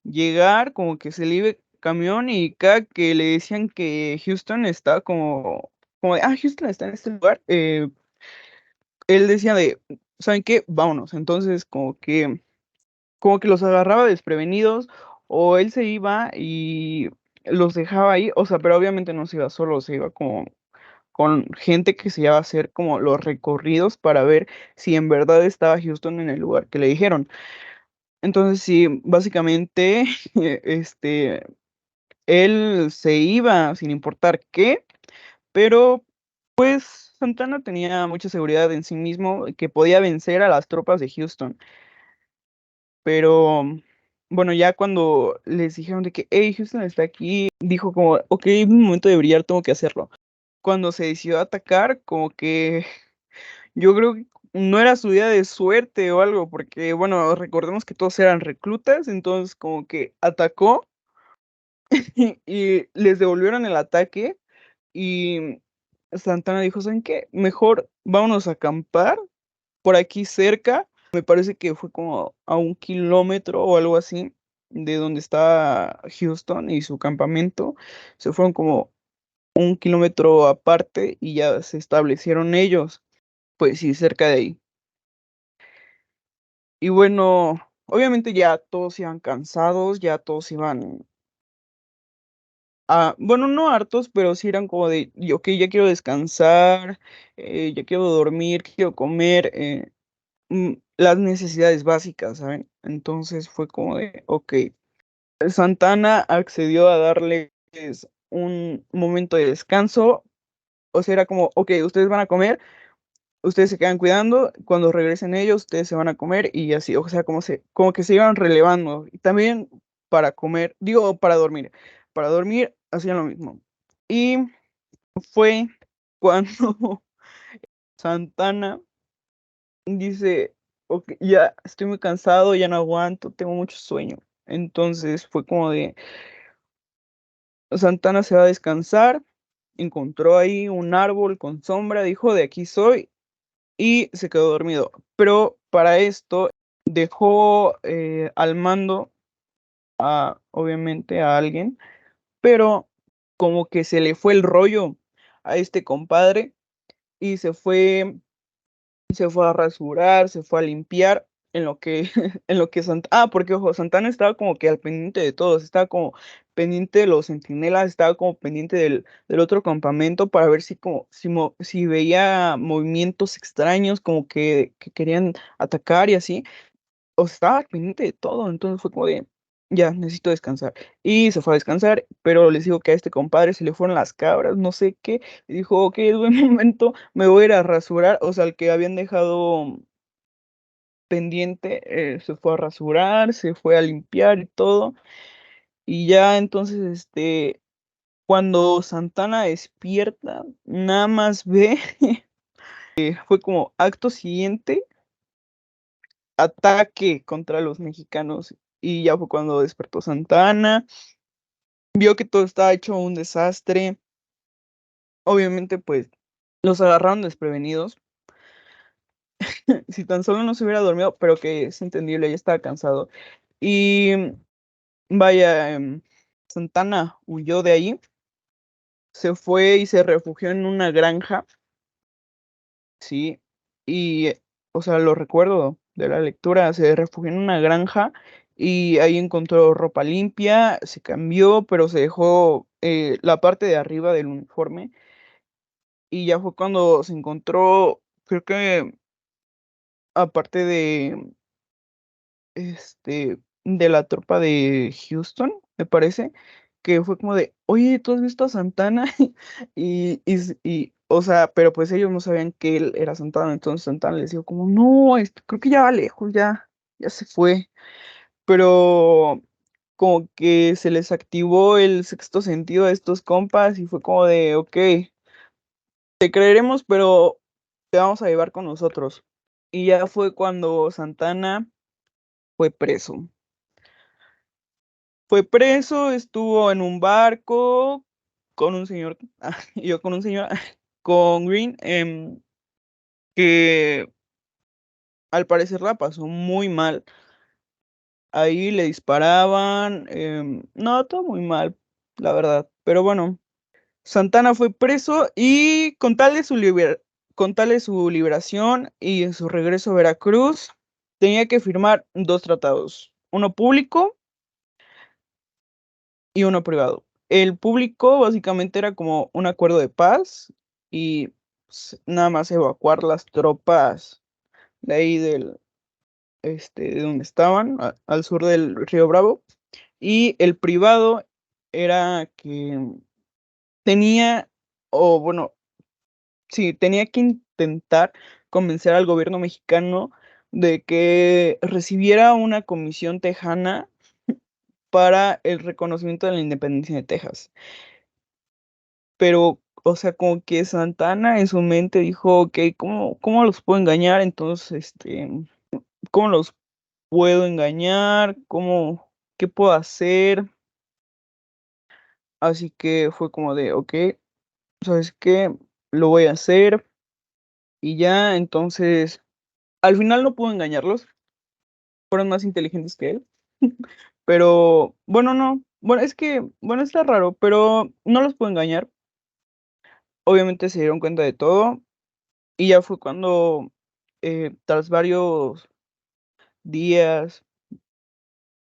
llegar, como que se le iba el camión y cada que le decían que Houston está como de, Houston está en este lugar, él decía de, ¿saben qué? Vámonos. Entonces, como que los agarraba desprevenidos o él se iba y los dejaba ahí, o sea, pero obviamente no se iba solo, se iba como con gente que se iba a hacer como los recorridos para ver si en verdad estaba Houston en el lugar que le dijeron. Entonces, sí, básicamente, él se iba sin importar qué, pero pues Santana tenía mucha seguridad en sí mismo que podía vencer a las tropas de Houston. Pero bueno, ya cuando les dijeron de que, hey, Houston está aquí, dijo como, ok, es mi momento de brillar, tengo que hacerlo. Cuando se decidió a atacar, como que yo creo que no era su día de suerte o algo, porque bueno, recordemos que todos eran reclutas, entonces como que atacó y les devolvieron el ataque y Santana dijo, ¿saben qué? Mejor vámonos a acampar por aquí cerca. Me parece que fue como a 1 kilómetro o algo así de donde estaba Houston y su campamento. Se fueron como 1 kilómetro aparte y ya se establecieron ellos, pues sí, cerca de ahí. Y bueno, obviamente ya todos iban cansados, ya todos iban bueno, no hartos, pero sí eran como de, ok, ya quiero descansar, ya quiero dormir, quiero comer. las necesidades básicas, ¿saben? Entonces fue como de, ok, Santana accedió a darles un momento de descanso, o sea, era como, ok, ustedes van a comer, ustedes se quedan cuidando, cuando regresen ellos, ustedes se van a comer y así, o sea, como que se iban relevando. Y también para comer, digo, para dormir hacían lo mismo. Y fue cuando Santana dice, ok, ya estoy muy cansado, ya no aguanto, tengo mucho sueño. Entonces fue como de, Santana se va a descansar, encontró ahí un árbol con sombra, dijo, de aquí soy, y se quedó dormido. Pero para esto dejó al mando obviamente, a alguien, pero como que se le fue el rollo a este compadre y se fue a rasurar, se fue a limpiar en lo que, porque ojo, Santana estaba como que al pendiente de todos, estaba como pendiente de los centinelas, estaba como pendiente del otro campamento para ver si veía movimientos extraños, como que querían atacar y así, o sea, estaba al pendiente de todo, entonces fue como de, ya, necesito descansar. Y se fue a descansar, pero les digo que a este compadre se le fueron las cabras, no sé qué, y dijo, ok, es buen momento, me voy a ir a rasurar, o sea, el que habían dejado pendiente, se fue a rasurar, se fue a limpiar y todo, y ya entonces, cuando Santana despierta, nada más ve, fue como acto siguiente, ataque contra los mexicanos, y ya fue cuando despertó Santana, vio que todo estaba hecho un desastre, obviamente pues los agarraron desprevenidos, si tan solo no se hubiera dormido, pero que es entendible, ya estaba cansado. Y vaya, Santana huyó de ahí, se fue y se refugió en una granja, sí, y, o sea, lo recuerdo de la lectura, se refugió en una granja y ahí encontró ropa limpia, se cambió, pero se dejó la parte de arriba del uniforme y ya fue cuando se encontró, creo que aparte de la tropa de Houston, me parece, que fue como de, oye, ¿tú has visto a Santana? O sea, pero pues ellos no sabían que él era Santana, entonces Santana les dijo como, no, creo que ya va lejos, ya se fue, pero como que se les activó el sexto sentido a estos compas y fue como de, ok, te creeremos, pero te vamos a llevar con nosotros. Y ya fue cuando Santana fue preso. Fue preso, estuvo en un barco con un señor, y yo con un señor, con Green, que al parecer la pasó muy mal. Ahí le disparaban, no, todo muy mal, la verdad. Pero bueno, Santana fue preso y con tal de su liberación y en su regreso a Veracruz, tenía que firmar dos tratados, uno público y uno privado. El público básicamente era como un acuerdo de paz y nada más evacuar las tropas de ahí de donde estaban, al sur del Río Bravo. Y el privado era que tenía, o bueno, sí, tenía que intentar convencer al gobierno mexicano de que recibiera una comisión tejana para el reconocimiento de la independencia de Texas. Pero, o sea, como que Santana en su mente dijo, ok, ¿cómo los puedo engañar? Entonces, ¿cómo los puedo engañar? ¿Qué puedo hacer? Así que fue como de, ok, ¿sabes qué? Lo voy a hacer. Y ya, entonces, al final no pudo engañarlos, fueron más inteligentes que él. Pero, bueno, no, bueno, es que, bueno, está raro, pero no los pudo engañar. Obviamente se dieron cuenta de todo. Y ya fue cuando, tras varios días,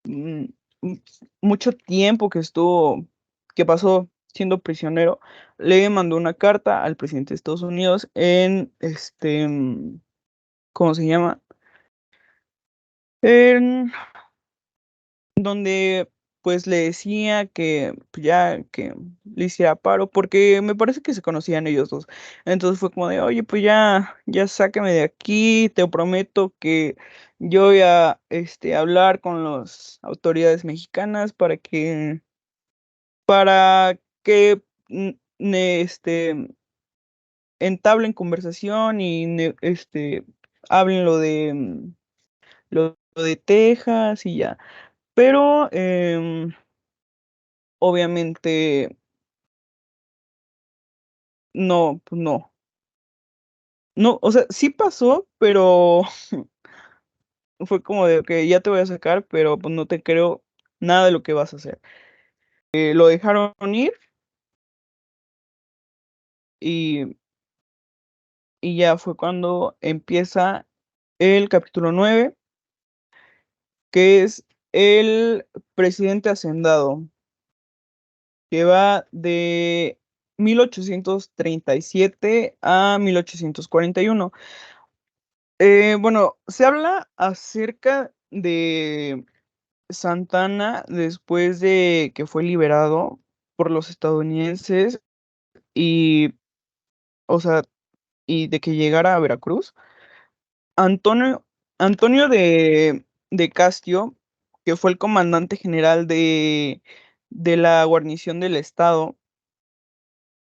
mm, m- mucho tiempo que pasó siendo prisionero, le mandó una carta al presidente de Estados Unidos ¿cómo se llama? en donde pues le decía que pues, ya que le hiciera paro, porque me parece que se conocían ellos dos. Entonces fue como de, oye, pues ya sácame de aquí, te prometo que yo voy a hablar con las autoridades mexicanas para que entablen conversación y hablen lo de Texas y ya. Pero obviamente no, pues no. No, o sea, sí pasó, pero fue como de, ok, ya te voy a sacar, pero pues no te creo nada de lo que vas a hacer. Lo dejaron ir y, y ya fue cuando empieza el capítulo 9, que es el presidente hacendado, que va de 1837 a 1841. Bueno, se habla acerca de Santana después de que fue liberado por los estadounidenses y, o sea, y de que llegara a Veracruz. Antonio, Antonio de Castio, que fue el comandante general de la guarnición del estado,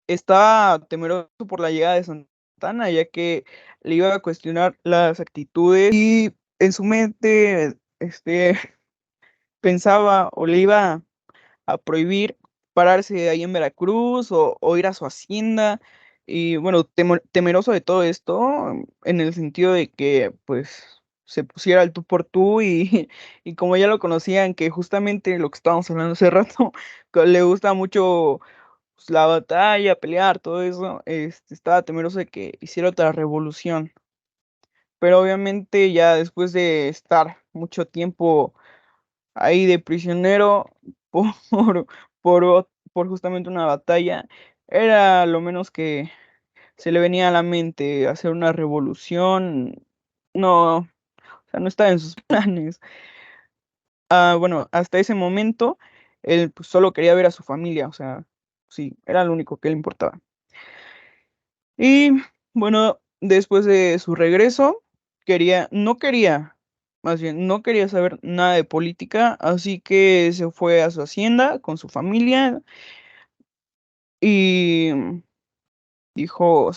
estaba temeroso por la llegada de Santana, ya que le iba a cuestionar las actitudes y en su mente, pensaba o le iba a prohibir pararse ahí en Veracruz o ir a su hacienda. Y bueno, temeroso de todo esto, en el sentido de que pues se pusiera el tú por tú y, y como ya lo conocían, que justamente lo que estábamos hablando hace rato, que le gusta mucho pues, la batalla, pelear, todo eso, estaba temeroso de que hiciera otra revolución. Pero obviamente ya después de estar mucho tiempo ahí de prisionero por, por justamente una batalla, era lo menos que se le venía a la mente hacer una revolución. No, o sea, no estaba en sus planes. Bueno, hasta ese momento, él pues, solo quería ver a su familia, o sea, sí, era lo único que le importaba. Y bueno, después de su regreso, no quería, más bien, no quería saber nada de política, así que se fue a su hacienda con su familia y dijo,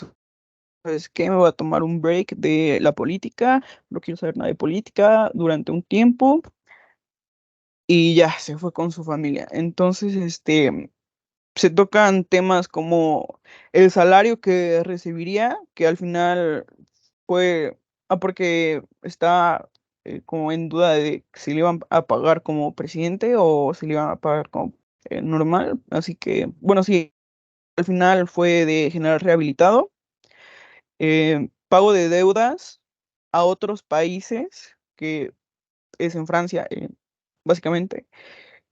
¿sabes qué? Me voy a tomar un break de la política, no quiero saber nada de política durante un tiempo y ya se fue con su familia. Entonces, se tocan temas como el salario que recibiría, que al final fue, porque está como en duda de si le iban a pagar como presidente o si le iban a pagar como normal. Así que, bueno, sí, al final fue de general rehabilitado, pago de deudas a otros países, que es en Francia, básicamente,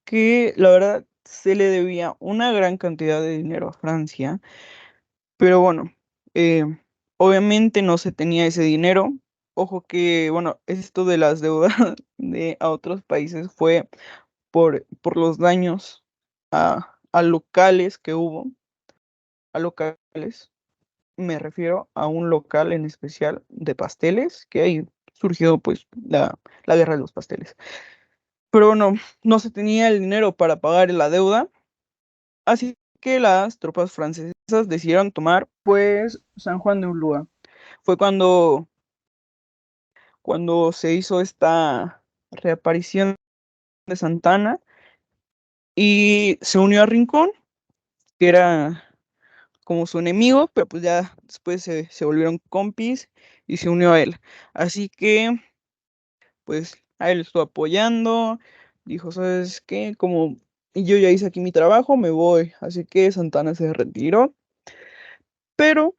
que la verdad se le debía una gran cantidad de dinero a Francia, pero bueno, eh, obviamente no se tenía ese dinero. Ojo que, bueno, esto de las deudas a otros países fue por los daños a locales que hubo, a locales, me refiero a un local en especial de pasteles, que ahí surgió pues la guerra de los pasteles. Pero bueno, no se tenía el dinero para pagar la deuda. Así que las tropas francesas decidieron tomar, pues, San Juan de Ulúa. Fue cuando se hizo esta reaparición de Santana y se unió a Rincón, que era como su enemigo, pero pues ya después se volvieron compis y se unió a él. Así que, pues, a él estuvo apoyando, dijo, ¿sabes qué? Como yo ya hice aquí mi trabajo, me voy. Así que Santana se retiró, pero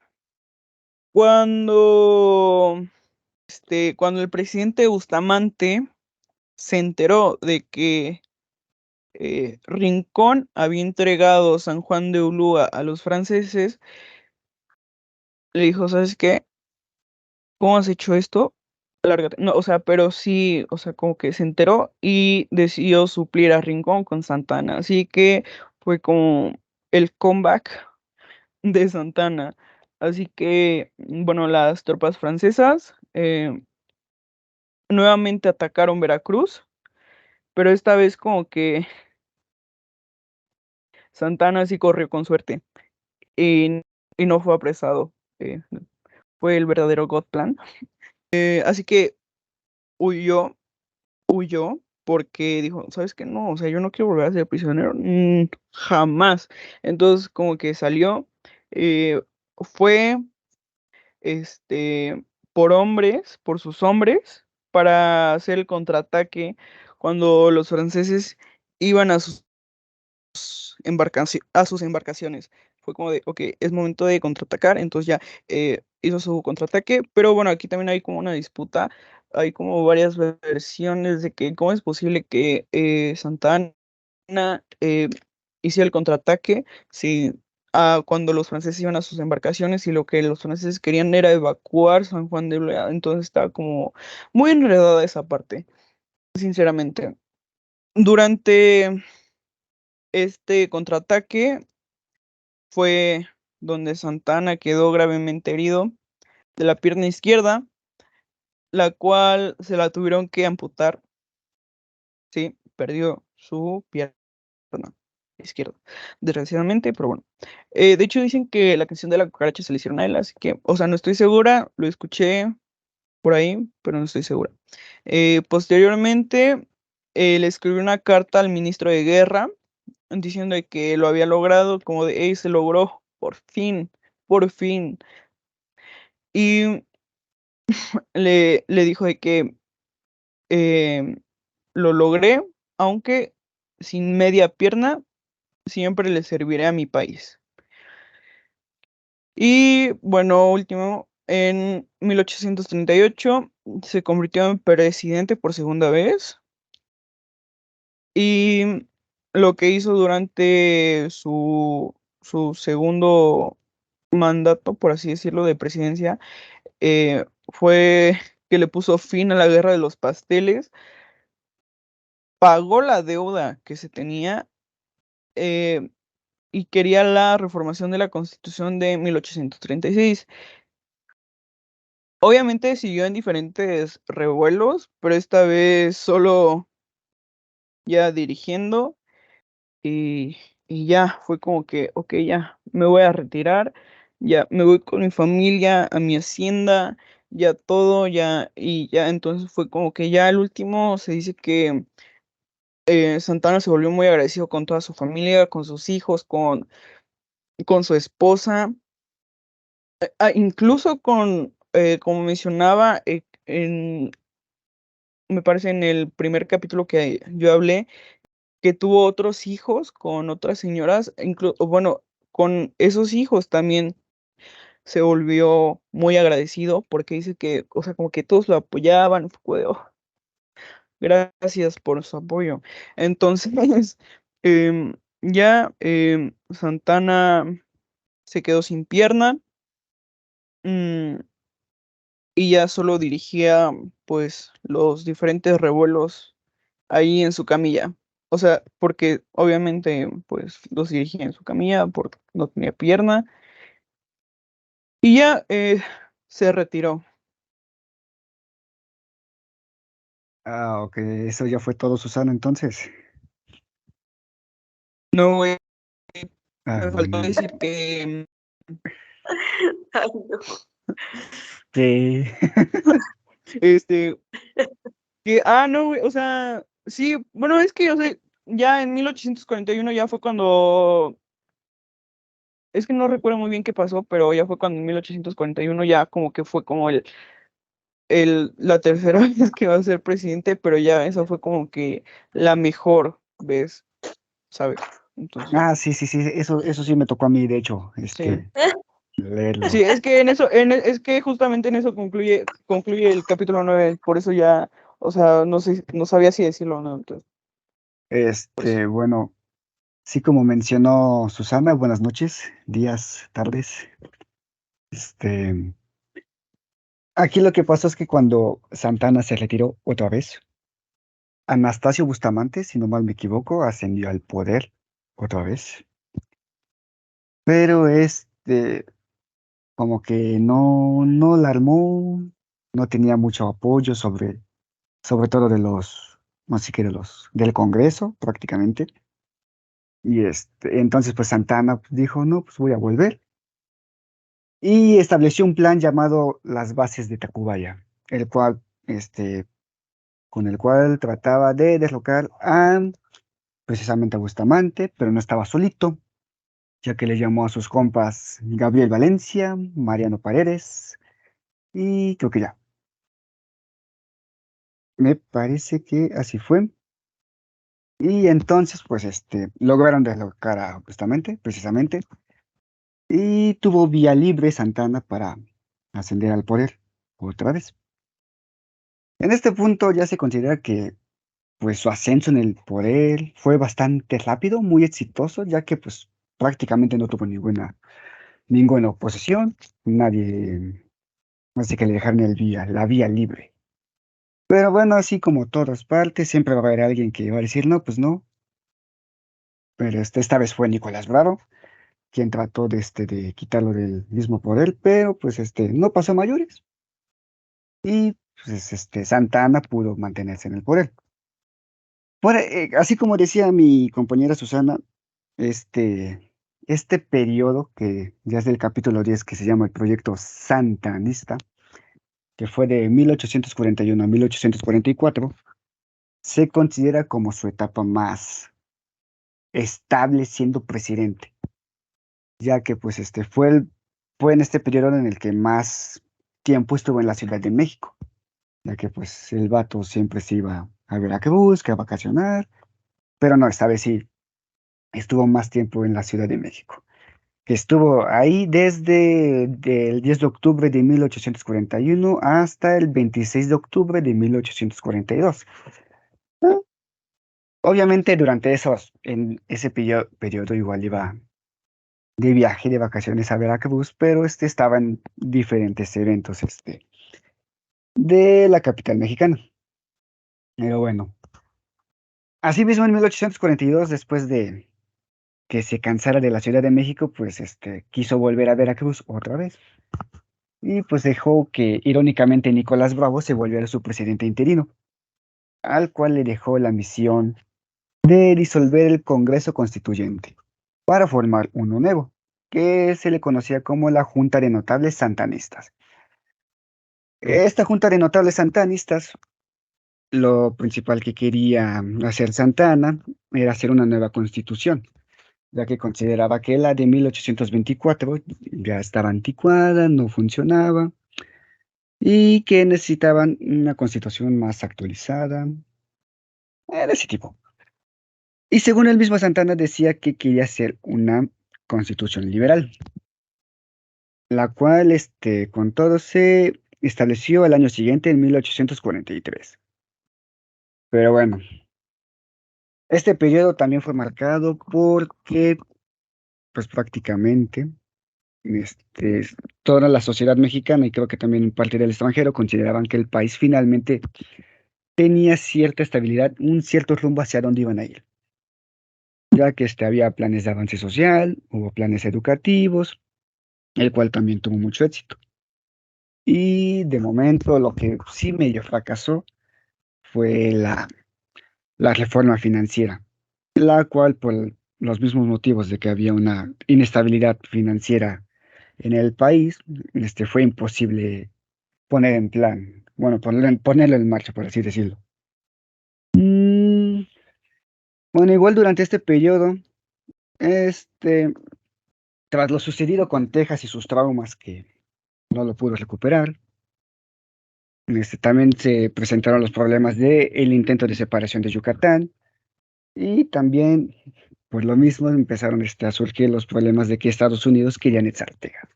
Cuando, cuando el presidente Bustamante se enteró de que Rincón había entregado San Juan de Ulúa a los franceses, le dijo, ¿sabes qué? ¿Cómo has hecho esto? lárgate. No, o sea, pero sí, o sea, como que se enteró y decidió suplir a Rincón con Santana. Así que fue como el comeback de Santana. Así que, bueno, las tropas francesas nuevamente atacaron Veracruz, pero esta vez como que Santana sí corrió con suerte y, y no fue apresado. eh, Fue el verdadero God Plan. Así que huyó, huyó porque dijo, ¿sabes qué? No, o sea, yo no quiero volver a ser prisionero, jamás. Entonces como que salió, eh, fue este, por hombres, por sus hombres, para hacer el contraataque cuando los franceses iban a sus embarcaciones. Fue como de, ok, es momento de contraatacar, entonces ya hizo su contraataque, pero bueno, aquí también hay como una disputa, hay como varias versiones de que cómo es posible que Santa Ana hiciera el contraataque si cuando los franceses iban a sus embarcaciones y lo que los franceses querían era evacuar San Juan de Ulúa, entonces estaba como muy enredada esa parte, sinceramente. Durante este contraataque fue donde Santana quedó gravemente herido de la pierna izquierda, la cual se la tuvieron que amputar. Sí, perdió su pierna izquierda, desgraciadamente, pero bueno. De hecho, dicen que la canción de la cucaracha se le hicieron a él, así que, o sea, no estoy segura, lo escuché por ahí, pero no estoy segura. Posteriormente, le escribió una carta al ministro de Guerra diciendo de que lo había logrado, como de, hey, se logró, por fin, por fin. Y le dijo de que eh, lo logré, aunque sin media pierna, siempre le serviré a mi país. Y bueno, último, en 1838 se convirtió en presidente por segunda vez y lo que hizo durante su segundo mandato, por así decirlo, de presidencia, fue que le puso fin a la guerra de los pasteles, pagó la deuda que se tenía eh, y quería la reformación de la Constitución de 1836. Obviamente siguió en diferentes revuelos, pero esta vez solo ya dirigiendo y, y ya fue como que, ok, ya me voy a retirar, ya me voy con mi familia a mi hacienda, ya todo, ya, y ya entonces fue como que ya el último se dice que Santana se volvió muy agradecido con toda su familia, con sus hijos, con su esposa, incluso con, como mencionaba, me parece en el primer capítulo que yo hablé, que tuvo otros hijos con otras señoras, o bueno, con esos hijos también se volvió muy agradecido porque dice que, o sea, como que todos lo apoyaban, fue como de, "Oh, gracias por su apoyo". Entonces, ya Santana se quedó sin pierna, mm, y ya solo dirigía pues los diferentes revuelos ahí en su camilla. O sea, porque obviamente pues los dirigía en su camilla porque no tenía pierna y ya se retiró. Ah, ok, eso ya fue todo, Susana, entonces. No, Ah, me faltó bueno. decir que Ay, no. Sí. este no, güey, o sea, sí, bueno, es que, o sea, ya en 1841 ya fue cuando, es que no recuerdo muy bien qué pasó, pero ya fue cuando en 1841 ya como que fue como la tercera vez que va a ser presidente, pero ya esa fue como que la mejor vez, ¿sabes? Entonces, Ah, sí, sí, sí, eso sí me tocó a mí, de hecho, sí. Sí, leerlo. es que en eso, es que justamente en eso concluye el capítulo 9 por eso ya, o sea, no sé, no sabía si decirlo o no, entonces, por eso. Bueno, sí, como mencionó Susana, buenas noches, días, tardes. Este, Aquí lo que pasó es que cuando Santana se retiró otra vez, Anastasio Bustamante, si no mal me equivoco, ascendió al poder otra vez. Pero como que no la armó, no tenía mucho apoyo sobre todo así que del Congreso prácticamente. Y entonces pues Santana pues, dijo, no, pues voy a volver. Y estableció un plan llamado las bases de Tacubaya, el cual, con el cual trataba de derrocar a precisamente a Bustamante, pero no estaba solito, ya que le llamó a sus compas Gabriel Valencia, Mariano Paredes, y creo que ya. Me parece que así fue. Y entonces, pues, lograron derrocar a Bustamante, precisamente, y tuvo vía libre Santana para ascender al poder otra vez. En este punto ya se considera que pues su ascenso en el poder fue bastante rápido, muy exitoso, ya que pues prácticamente no tuvo ninguna oposición, nadie, así que le dejaron la vía libre. Pero bueno, así como todas partes, siempre va a haber alguien que va a decir, no, pues no, pero esta vez fue Nicolás Bravo, quien trató de quitarlo del mismo poder, pero pues no pasó a mayores, y pues Santana pudo mantenerse en el poder. Así como decía mi compañera Susana, este periodo que ya es del capítulo 10 que se llama el proyecto Santanista, que fue de 1841 a 1844, se considera como su etapa más estable siendo presidente, ya que pues fue en este periodo en el que más tiempo estuvo en la Ciudad de México, ya que pues el vato siempre se iba a Veracruz, que a vacacionar, pero no, esta vez sí estuvo más tiempo en la Ciudad de México. Estuvo ahí desde el 10 de octubre de 1841 hasta el 26 de octubre de 1842. Ah, Obviamente durante en ese periodo igual iba de viaje, de vacaciones a Veracruz, pero estaba en diferentes eventos de la capital mexicana. Pero bueno, asimismo en 1842, después de que se cansara de la Ciudad de México, pues quiso volver a Veracruz otra vez. Y pues dejó que, irónicamente, Nicolás Bravo se volviera su presidente interino, al cual le dejó la misión de disolver el Congreso Constituyente para formar uno nuevo, que se le conocía como la Junta de Notables Santanistas. Esta Junta de Notables Santanistas, lo principal que quería hacer Santana era hacer una nueva constitución, ya que consideraba que la de 1824 ya estaba anticuada, no funcionaba y que necesitaban una constitución más actualizada, de ese tipo. Y según el mismo Santana decía que quería hacer una constitución liberal, la cual con todo se estableció al año siguiente, en 1843. Pero bueno, este periodo también fue marcado porque, pues prácticamente, este, toda la sociedad mexicana y creo que también parte del extranjero consideraban que el país finalmente tenía cierta estabilidad, un cierto rumbo hacia dónde iban a ir, ya que había planes de avance social, hubo planes educativos, el cual también tuvo mucho éxito. Y de momento lo que sí medio fracasó fue la reforma financiera, la cual por los mismos motivos de que había una inestabilidad financiera en el país, fue imposible poner en plan, bueno, ponerlo en marcha, por así decirlo. Mm, bueno, igual durante este periodo, este, tras lo sucedido con Texas y sus traumas que no lo pudo recuperar, también se presentaron los problemas del intento de separación de Yucatán y también, por lo mismo, empezaron a surgir los problemas de que Estados Unidos quería anexar Texas,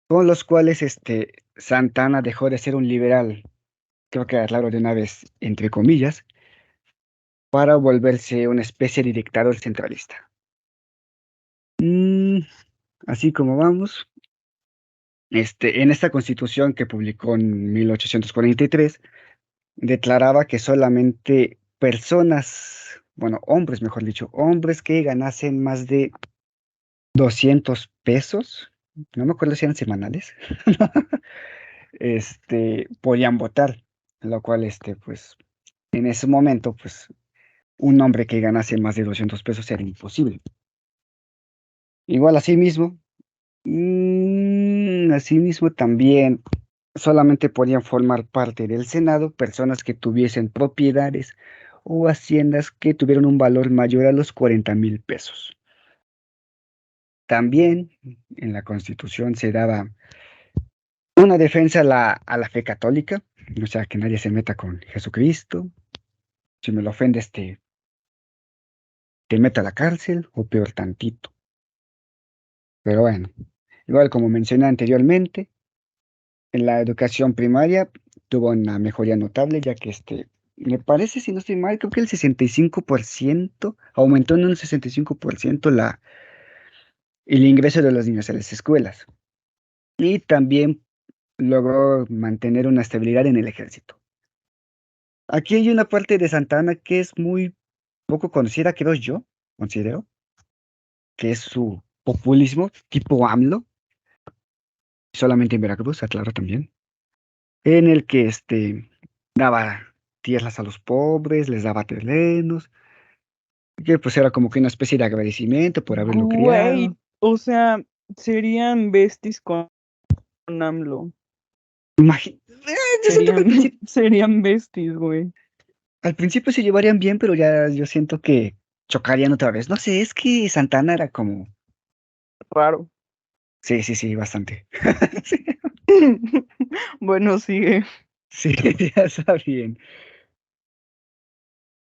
con los cuales Santana dejó de ser un liberal, creo que claro de una vez, entre comillas, para volverse una especie de dictador centralista. Mm, así como vamos, En esta constitución que publicó en 1843, declaraba que solamente personas, bueno, hombres, mejor dicho, hombres que ganasen más de 200 pesos, no me acuerdo si eran semanales, podían votar, lo cual, pues, en ese momento, pues, un hombre que ganase más de 200 pesos era imposible. Igual, asimismo también solamente podían formar parte del Senado personas que tuviesen propiedades o haciendas que tuvieran un valor mayor a los 40,000 pesos. También en la Constitución se daba una defensa a la fe católica, o sea, que nadie se meta con Jesucristo. Si me lo ofendes, te meto a la cárcel o peor tantito. Pero bueno, igual como mencioné anteriormente, en la educación primaria tuvo una mejoría notable, ya que me parece, si no estoy mal, creo que el 65% aumentó en un 65% el ingreso de los niños a las escuelas. Y también logró mantener una estabilidad en el ejército. Aquí hay una parte de Santa Ana que es muy poco conocida, creo yo, considero, que es su populismo tipo AMLO, solamente en Veracruz, aclaro también, en el que daba tierras a los pobres, les daba terrenos, que pues era como que una especie de agradecimiento por haberlo Güey, criado. o sea, serían besties con AMLO. Yo siento que Serían, serían besties, güey. al principio se llevarían bien, pero ya yo siento que chocarían otra vez. No sé, es que Santana era como, Raro. sí, sí, sí, bastante. Bueno, sigue. Sí, ya está bien.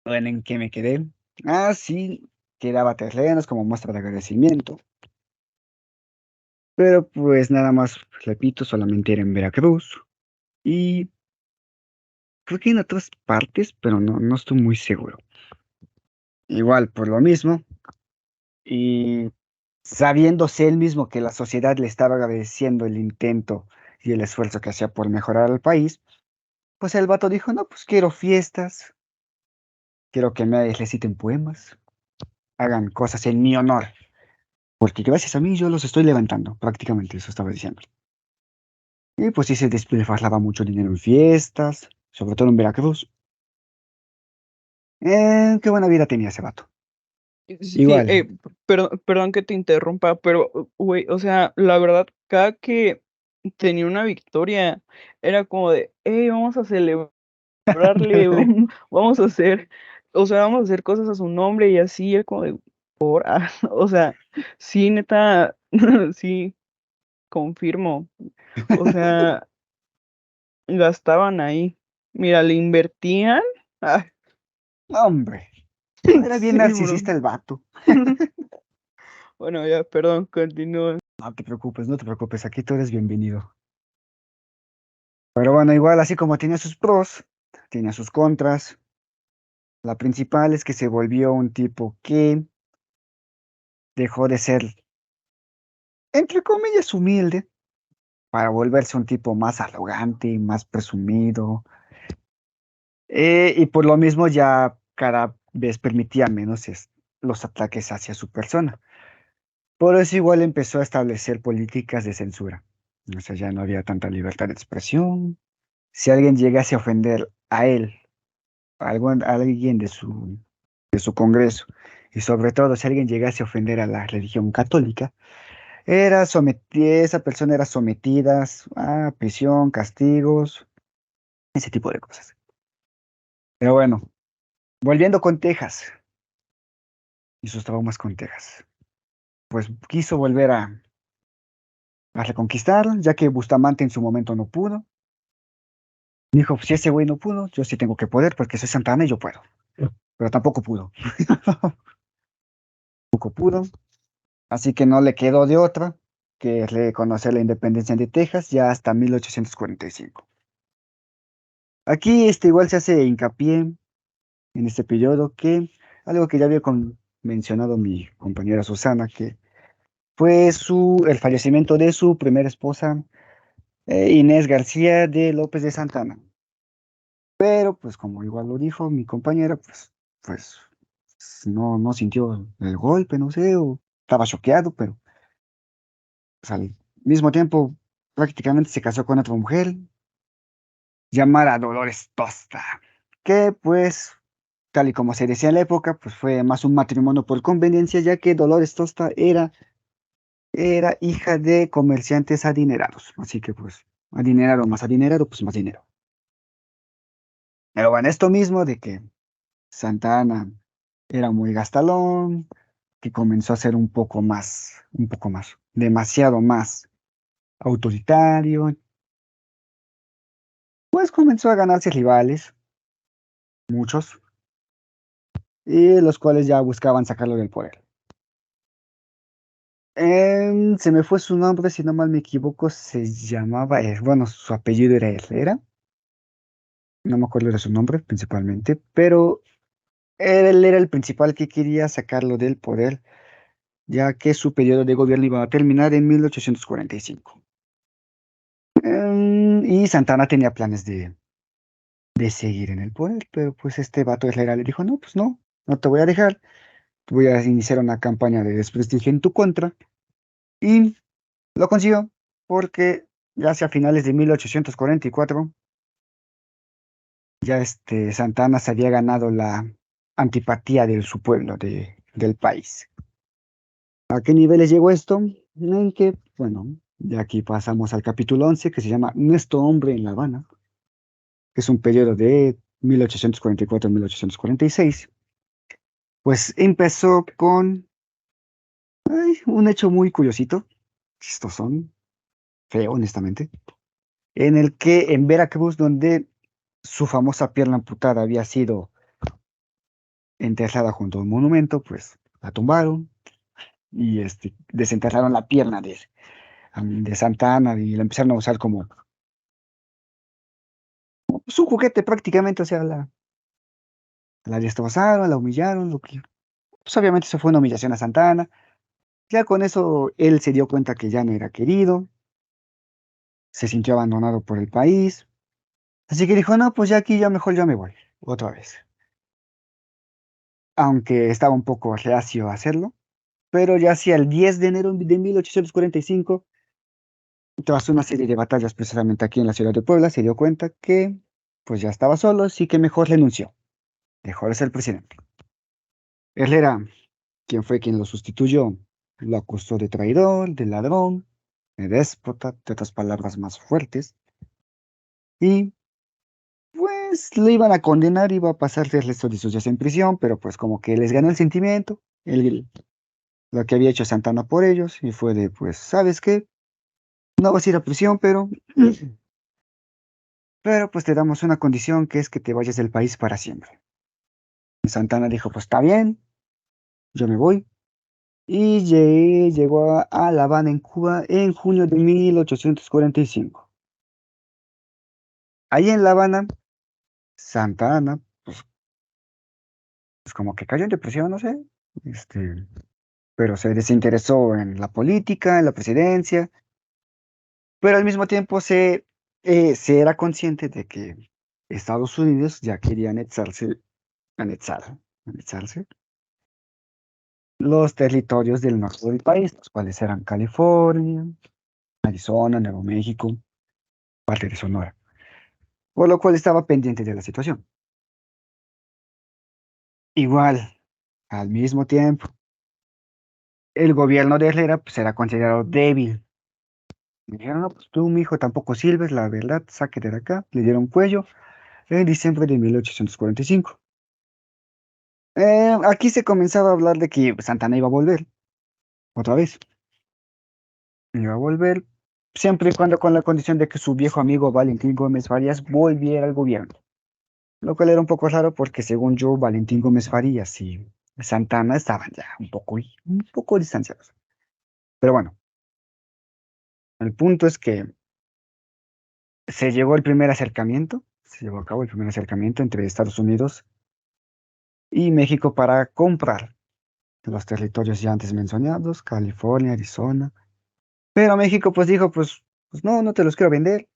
Bueno, ¿en qué me quedé? Ah, sí, que daba terrenos como muestra de agradecimiento. Pero pues nada más, repito, solamente era en Veracruz. Y creo que en otras partes, pero no estoy muy seguro. Igual, por lo mismo, y sabiéndose él mismo que la sociedad le estaba agradeciendo el intento y el esfuerzo que hacía por mejorar al país, pues el vato dijo, no, pues quiero fiestas, quiero que me reciten poemas, hagan cosas en mi honor, porque gracias a mí yo los estoy levantando, prácticamente eso estaba diciendo. Y pues sí se despilfarraba mucho dinero en fiestas, sobre todo en Veracruz. Qué buena vida tenía ese vato. Sí, Igual, perdón que te interrumpa, pero, güey, o sea, la verdad, cada que tenía una victoria, era como de, hey, vamos a celebrarle, vamos a hacer, o sea, vamos a hacer cosas a su nombre y así, es como de, o sea, sí, neta, sí, confirmo, o sea, gastaban ahí, mira, le invertían, ah, hombre, no era bien sí, bro. narcisista el vato. Bueno, ya, perdón, continúa. No te preocupes, aquí tú eres bienvenido. Pero bueno, igual así como tiene sus pros, tiene sus contras. La principal es que se volvió un tipo que dejó de ser, entre comillas, humilde, para volverse un tipo más arrogante, más presumido, y por lo mismo ya cada vez permitía menos los ataques hacia su persona. Por eso igual empezó a establecer políticas de censura. O sea, ya no había tanta libertad de expresión. Si alguien llegase a ofender a él, a alguien de su Congreso, y sobre todo si alguien llegase a ofender a la religión católica, esa persona era sometida a prisión, castigos, ese tipo de cosas. Pero bueno, volviendo con Texas y sus traumas con Texas, pues quiso volver a reconquistar, ya que Bustamante en su momento no pudo. Dijo, si ese güey no pudo, yo sí tengo que poder, porque soy Santana y yo puedo. Pero tampoco pudo. Tampoco pudo. Así que no le quedó de otra que reconocer la independencia de Texas ya hasta 1845. Aquí igual se hace hincapié en este periodo que algo que ya había mencionado mi compañera Susana, que fue el fallecimiento de su primera esposa, Inés García de López de Santana. Pero, pues, como igual lo dijo mi compañera, pues, no sintió el golpe, no sé, o estaba choqueado, pero pues, al mismo tiempo prácticamente se casó con otra mujer llamada Dolores Tosta, que pues, tal y como se decía en la época, pues fue más un matrimonio por conveniencia, ya que Dolores Tosta era hija de comerciantes adinerados, así que pues, adinerado, pues más dinero. Pero bueno, esto mismo de que Santa Ana era muy gastalón, que comenzó a ser un poco más, demasiado más autoritario, pues comenzó a ganarse rivales, muchos, y los cuales ya buscaban sacarlo del poder. Se me fue su nombre, si no mal me equivoco, se llamaba, bueno, su apellido era Herrera, no me acuerdo de su nombre principalmente, pero él era el principal que quería sacarlo del poder, ya que su periodo de gobierno iba a terminar en 1845. Y Santana tenía planes de seguir en el poder, pero pues este vato Herrera le dijo, no, pues no te voy a dejar, voy a iniciar una campaña de desprestigio en tu contra, y lo consiguió, porque ya hacia finales de 1844, ya Santana se había ganado la antipatía de su pueblo, del país. ¿A qué niveles llegó esto? En que, bueno, de aquí pasamos al capítulo 11, que se llama Nuestro hombre en La Habana, que es un periodo de 1844 a 1846. Pues empezó con un hecho muy curiosito, chistosón, feo, honestamente, en el que en Veracruz, donde su famosa pierna amputada había sido enterrada junto a un monumento, pues la tumbaron y desenterraron la pierna de Santa Ana y la empezaron a usar como su juguete prácticamente, o sea, la destrozaron, la humillaron, pues obviamente eso fue una humillación a Santa Ana. Ya con eso él se dio cuenta que ya no era querido, se sintió abandonado por el país, así que dijo, no, pues ya aquí ya mejor yo me voy, otra vez. Aunque estaba un poco reacio a hacerlo, pero ya hacia el 10 de enero de 1845, tras una serie de batallas precisamente aquí en la ciudad de Puebla, se dio cuenta que pues ya estaba solo, así que mejor renunció, dejó de ser presidente. Él era quien lo sustituyó, lo acusó de traidor, de ladrón, de déspota, de otras palabras más fuertes, y pues lo iban a condenar, iba a pasar el resto de sus días en prisión, pero pues como que les ganó el sentimiento, lo que había hecho Santana por ellos, y fue de, pues, ¿sabes qué? No vas a ir a prisión, pero pues te damos una condición que es que te vayas del país para siempre. Y Santana dijo, pues está bien, yo me voy. Y llegó a La Habana, en Cuba, en junio de 1845. Ahí en La Habana, Santa Ana, pues como que cayó en depresión, no sé, pero se desinteresó en la política, en la presidencia, pero al mismo tiempo se era consciente de que Estados Unidos ya quería anexarse los territorios del norte del país, los cuales eran California, Arizona, Nuevo México, parte de Sonora, por lo cual estaba pendiente de la situación. Igual, al mismo tiempo, el gobierno de Herrera pues, era considerado débil. Me dijeron, no, pues tú, mi hijo, tampoco sirves, la verdad, sáquete de acá. Le dieron cuello en diciembre de 1845. Aquí se comenzaba a hablar de que Santana iba a volver, otra vez. Iba a volver, siempre y cuando con la condición de que su viejo amigo Valentín Gómez Farías volviera al gobierno. Lo cual era un poco raro porque según yo, Valentín Gómez Farías y Santana estaban ya un poco distanciados. Pero bueno, el punto es que se llevó a cabo el primer acercamiento entre Estados Unidos y México para comprar los territorios ya antes mencionados, California, Arizona. Pero México pues dijo, pues pues no, no te los quiero vender.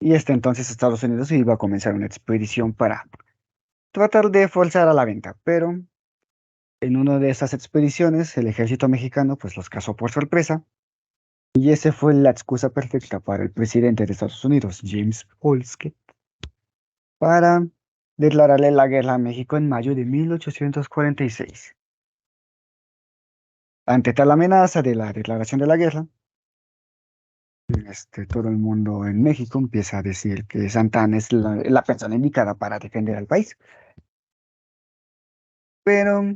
Y entonces Estados Unidos iba a comenzar una expedición para tratar de forzar a la venta, pero en una de esas expediciones el ejército mexicano pues los cazó por sorpresa y esa fue la excusa perfecta para el presidente de Estados Unidos, James Polsky, para declararle la guerra a México en mayo de 1846. Ante tal amenaza de la declaración de la guerra, todo el mundo en México empieza a decir que Santa Anna es la persona indicada para defender al país. Pero,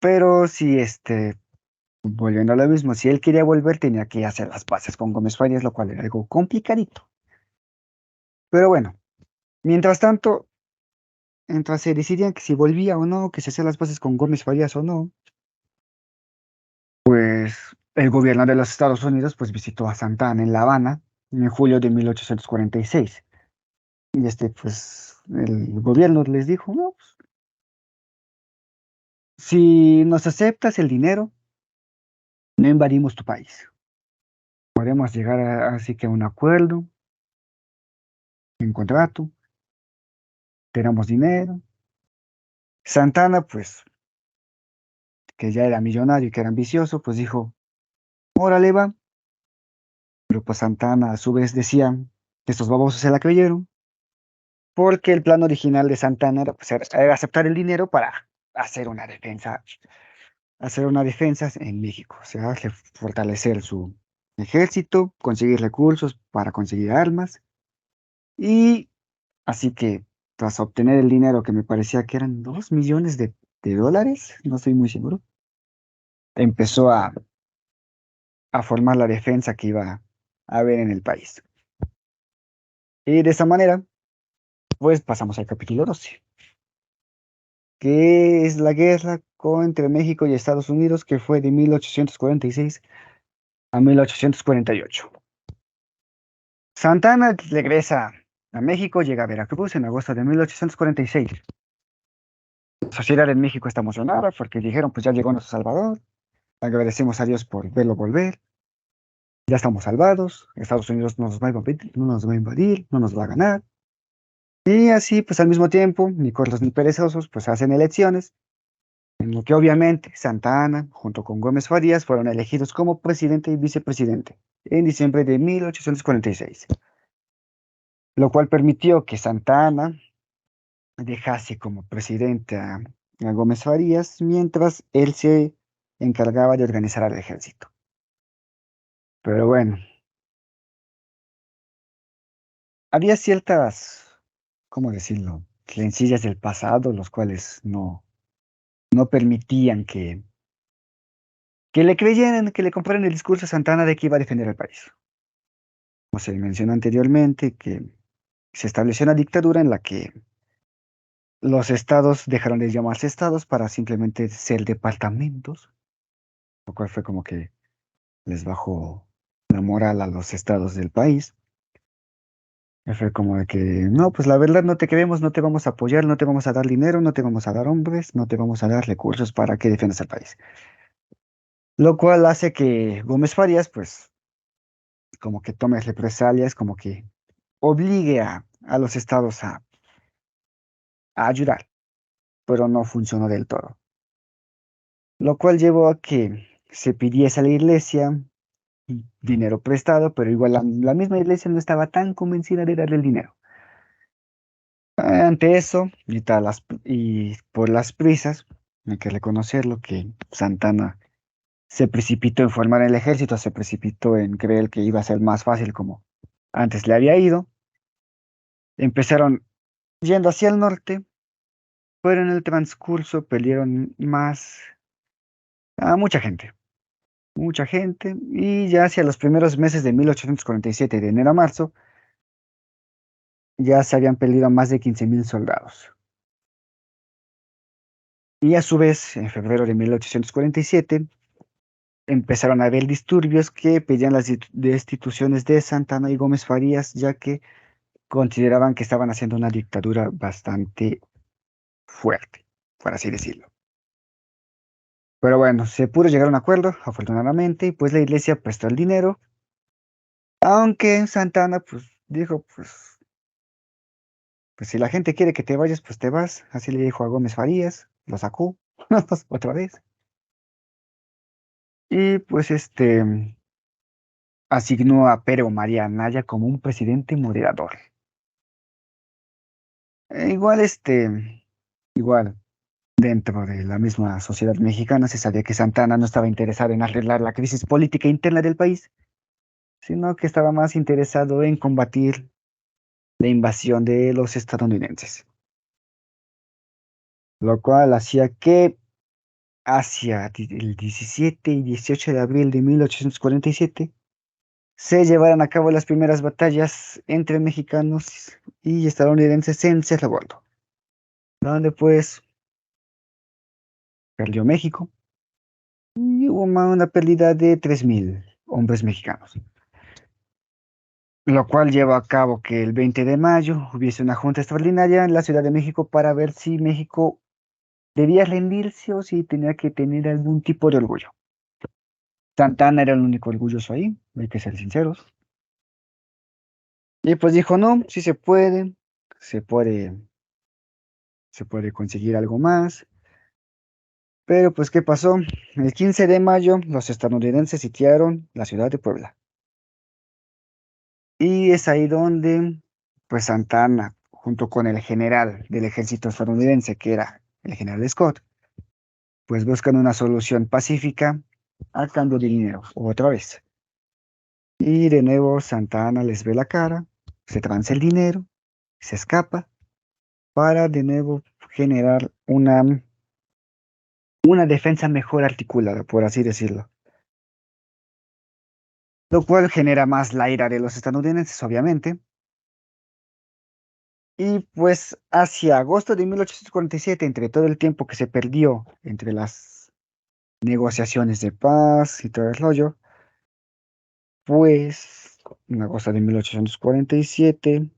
pero si volviendo a lo mismo, si él quería volver, tenía que hacer las paces con Gómez Farías, lo cual era algo complicadito. Pero bueno, mientras tanto, mientras se decidían que si volvía o no, que se hacían las paces con Gómez Farías o no, pues el gobierno de los Estados Unidos pues visitó a Santa Anna en La Habana en julio de 1846. Y pues el gobierno les dijo, no, pues, si nos aceptas el dinero, no invadimos tu país. Podemos llegar así que a un acuerdo, un contrato, tenemos dinero. Santana, pues, que ya era millonario y que era ambicioso, pues dijo, órale va. Pero pues Santana a su vez decía que estos babosos se la creyeron, porque el plan original de Santana era, pues, era aceptar el dinero para hacer una defensa en México, o sea, fortalecer su ejército, conseguir recursos para conseguir armas, y así que tras obtener el dinero que me parecía que eran 2 millones de dólares, no estoy muy seguro, empezó a formar la defensa que iba a haber en el país. Y de esa manera, pues pasamos al capítulo 12, que es la guerra entre México y Estados Unidos, que fue de 1846 a 1848. Santana regresa a México, llega a Veracruz en agosto de 1846. La sociedad en México está emocionada porque dijeron, pues ya llegó nuestro Salvador, agradecemos a Dios por verlo volver, ya estamos salvados, Estados Unidos no nos va a invadir, no nos va a ganar. Y así, pues al mismo tiempo, ni cortos ni perezosos, pues hacen elecciones, en lo que obviamente Santa Anna, junto con Gómez Farías, fueron elegidos como presidente y vicepresidente en diciembre de 1846, lo cual permitió que Santa Anna dejase como presidente a Gómez Farías, mientras él se encargaba de organizar al ejército. Pero bueno, había ciertas, ¿cómo decirlo?, rencillas del pasado, los cuales no permitían que le creyeran, que le compraran el discurso a Santana de que iba a defender al país. Como se mencionó anteriormente, que se estableció una dictadura en la que los estados dejaron de llamarse estados para simplemente ser departamentos, lo cual fue como que les bajó la moral a los estados del país. Y fue como de que, no, pues la verdad no te queremos, no te vamos a apoyar, no te vamos a dar dinero, no te vamos a dar hombres, no te vamos a dar recursos para que defiendas al país. Lo cual hace que Gómez Farías, pues, como que tome represalias, como que obligue a los estados a ayudar, pero no funcionó del todo. Lo cual llevó a que se pidiese a la iglesia dinero prestado, pero igual la misma iglesia no estaba tan convencida de darle el dinero. Ante eso, y por las prisas, hay que reconocerlo, que Santana se precipitó en formar el ejército, se precipitó en creer que iba a ser más fácil como antes le había ido. Empezaron yendo hacia el norte, pero en el transcurso perdieron más a mucha gente, y ya hacia los primeros meses de 1847, de enero a marzo, ya se habían perdido más de 15,000 soldados. Y a su vez, en febrero de 1847, empezaron a haber disturbios que pedían las destituciones de Santana y Gómez Farías, ya que consideraban que estaban haciendo una dictadura bastante fuerte, por así decirlo. Pero bueno, se pudo llegar a un acuerdo, afortunadamente, y pues la iglesia prestó el dinero Aunque Santana, pues, dijo, pues si la gente quiere que te vayas, pues te vas. Así le dijo a Gómez Farías, lo sacó otra vez. Y pues asignó a Pedro María Anaya como un presidente moderador. Igual igual dentro de la misma sociedad mexicana se sabía que Santana no estaba interesado en arreglar la crisis política interna del país, sino que estaba más interesado en combatir la invasión de los estadounidenses, lo cual hacía que hacia el 17 y 18 de abril de 1847 se llevaran a cabo las primeras batallas entre mexicanos y estadounidenses en Cerro Gordo, donde pues perdió México y hubo una pérdida de 3.000 hombres mexicanos, lo cual llevó a cabo que el 20 de mayo hubiese una junta extraordinaria en la Ciudad de México para ver si México debía rendirse o si tenía que tener algún tipo de orgullo. Santana era el único orgulloso ahí, hay que ser sinceros. Y pues dijo, no, sí se puede, se puede conseguir algo más. Pero pues, ¿qué pasó? El 15 de mayo los estadounidenses sitiaron la ciudad de Puebla. Y es ahí donde, pues Santana, junto con el general del ejército estadounidense, que era el general Scott, pues buscan una solución pacífica a cambio de dinero, otra vez. Y de nuevo Santa Ana les ve la cara, se transa el dinero, se escapa para de nuevo generar una defensa mejor articulada, por así decirlo. Lo cual genera más la ira de los estadounidenses, obviamente. Y pues hacia agosto de 1847, entre todo el tiempo que se perdió entre las negociaciones de paz y todo el rollo, pues en agosto de 1847,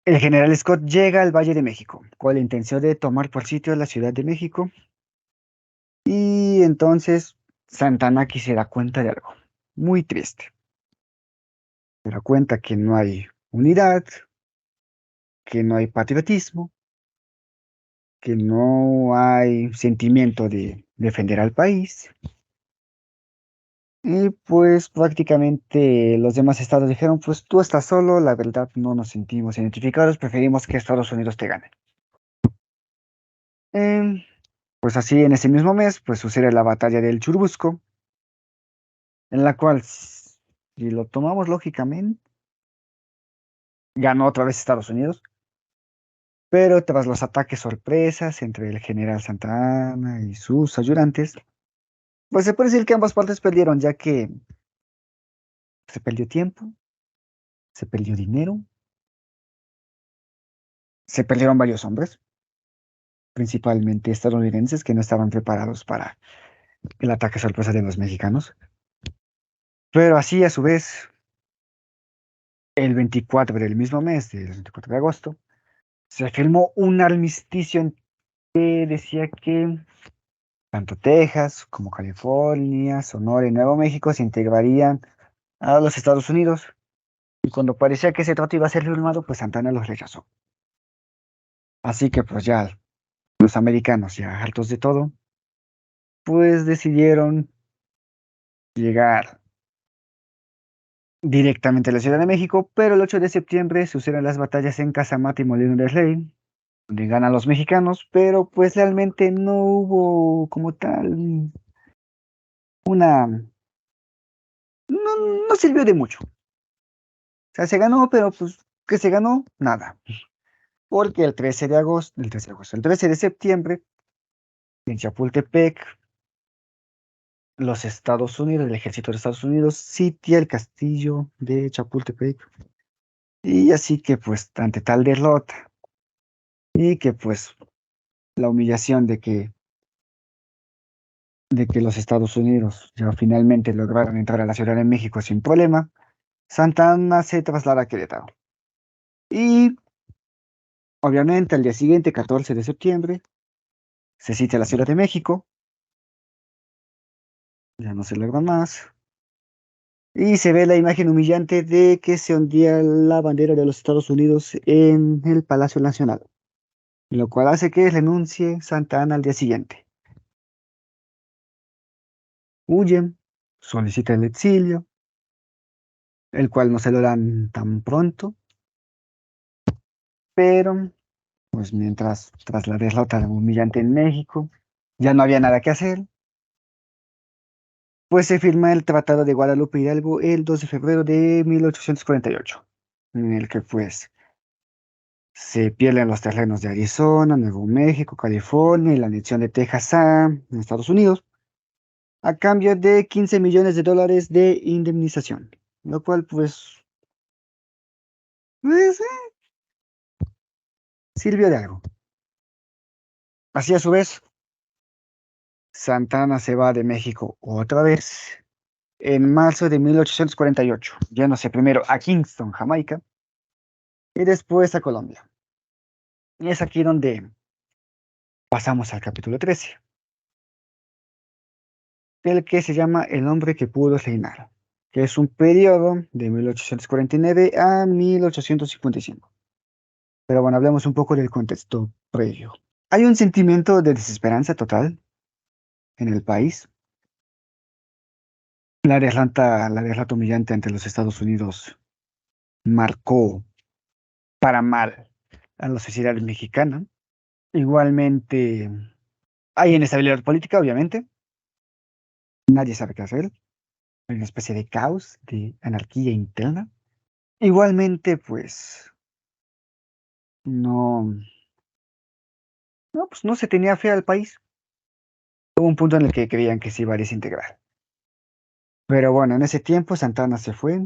el general Scott llega al Valle de México con la intención de tomar por sitio la Ciudad de México y entonces Santana aquí se da cuenta de algo muy triste. Se da cuenta que no hay unidad, que no hay patriotismo, que no hay sentimiento de defender al país. Y pues prácticamente los demás estados dijeron, pues tú estás solo, la verdad no nos sentimos identificados, preferimos que Estados Unidos te gane. Em, pues así en ese mismo mes, pues sucede la batalla del Churubusco, en la cual, si lo tomamos lógicamente, ganó otra vez Estados Unidos, pero tras los ataques sorpresas entre el general Santa Anna y sus ayudantes, pues se puede decir que ambas partes perdieron, ya que se perdió tiempo, se perdió dinero, se perdieron varios hombres, principalmente estadounidenses que no estaban preparados para el ataque sorpresa de los mexicanos. Pero así, a su vez, el 24 del mismo mes, del 24 de agosto, se firmó un armisticio en que decía que tanto Texas como California, Sonora y Nuevo México se integrarían a los Estados Unidos. Y cuando parecía que ese trato iba a ser firmado, pues Santana los rechazó. Así que pues ya los americanos, ya hartos de todo, pues decidieron llegar directamente a la Ciudad de México, pero el 8 de septiembre suceden las batallas en Casamata y Molino del Rey, donde ganan los mexicanos, pero pues realmente no hubo como tal una... No sirvió de mucho. O sea, se ganó, pero pues que se ganó, nada. Porque el 13 de septiembre, en Chapultepec, los Estados Unidos, el ejército de Estados Unidos, sitia el castillo de Chapultepec. Y así que pues ante tal derrota y que pues la humillación de que los Estados Unidos ya finalmente lograron entrar a la Ciudad de México sin problema, Santa Anna se traslada a Querétaro. Y obviamente al día siguiente, 14 de septiembre, se cita la Ciudad de México Ya no se logra más. Y se ve la imagen humillante de que se hundía la bandera de los Estados Unidos en el Palacio Nacional, lo cual hace que renuncie Santa Anna al día siguiente. Huye, solicita el exilio, el cual no se lo dan tan pronto, pero pues mientras tras la derrota humillante en México, ya no había nada que hacer, pues se firma el Tratado de Guadalupe Hidalgo el 2 de febrero de 1848, en el que pues se pierden los terrenos de Arizona, Nuevo México, California y la anexión de Texas a Estados Unidos, a cambio de 15 millones de dólares de indemnización, lo cual pues, sirvió de algo. Así a su vez, Santana se va de México otra vez en marzo de 1848, yéndose primero a Kingston, Jamaica, y después a Colombia. Y es aquí donde pasamos al capítulo 13, el que se llama El hombre que pudo reinar, que es un periodo de 1849 a 1855. Pero bueno, hablemos un poco del contexto previo. Hay un sentimiento de desesperanza total en el país. La derrota humillante ante los Estados Unidos marcó para mal a la sociedad mexicana. Igualmente, hay inestabilidad política, obviamente. Nadie sabe qué hacer. Hay una especie de caos, de anarquía interna. Igualmente, pues, no, pues no se tenía fe al país. Hubo un punto en el que creían que se iba a desintegrar. Pero bueno, en ese tiempo Santana se fue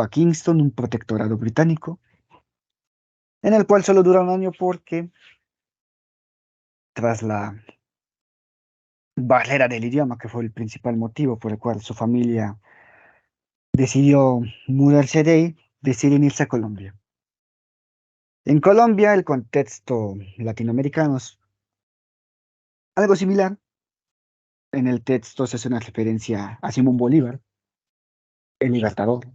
a Kingston, un protectorado británico, en el cual solo dura un año porque tras la barrera del idioma, que fue el principal motivo por el cual su familia decidió mudarse de ahí, deciden irse a Colombia. En Colombia, el contexto latinoamericano es algo similar. En el texto se hace una referencia a Simón Bolívar, el libertador,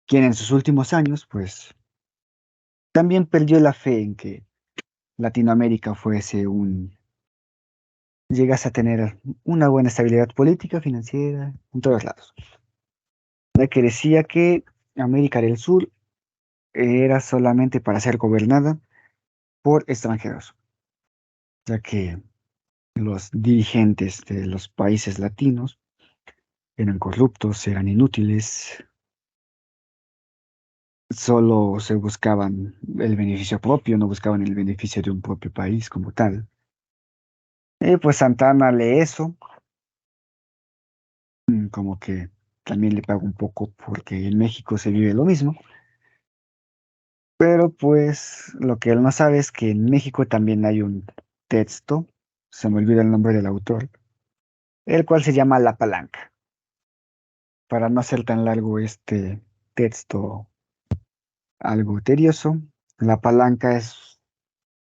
quien en sus últimos años, pues, también perdió la fe en que Latinoamérica llegase a tener una buena estabilidad política, financiera, en todos lados. Ya que decía que América del Sur era solamente para ser gobernada por extranjeros, ya que los dirigentes de los países latinos eran corruptos, eran inútiles, solo se buscaban el beneficio propio, no buscaban el beneficio de un propio país como tal. Y pues Santana lee eso, como que también le paga un poco porque en México se vive lo mismo, pero pues lo que él no sabe es que en México también hay un texto, se me olvida el nombre del autor, el cual se llama La Palanca. Para no hacer tan largo este texto algo tedioso, La Palanca es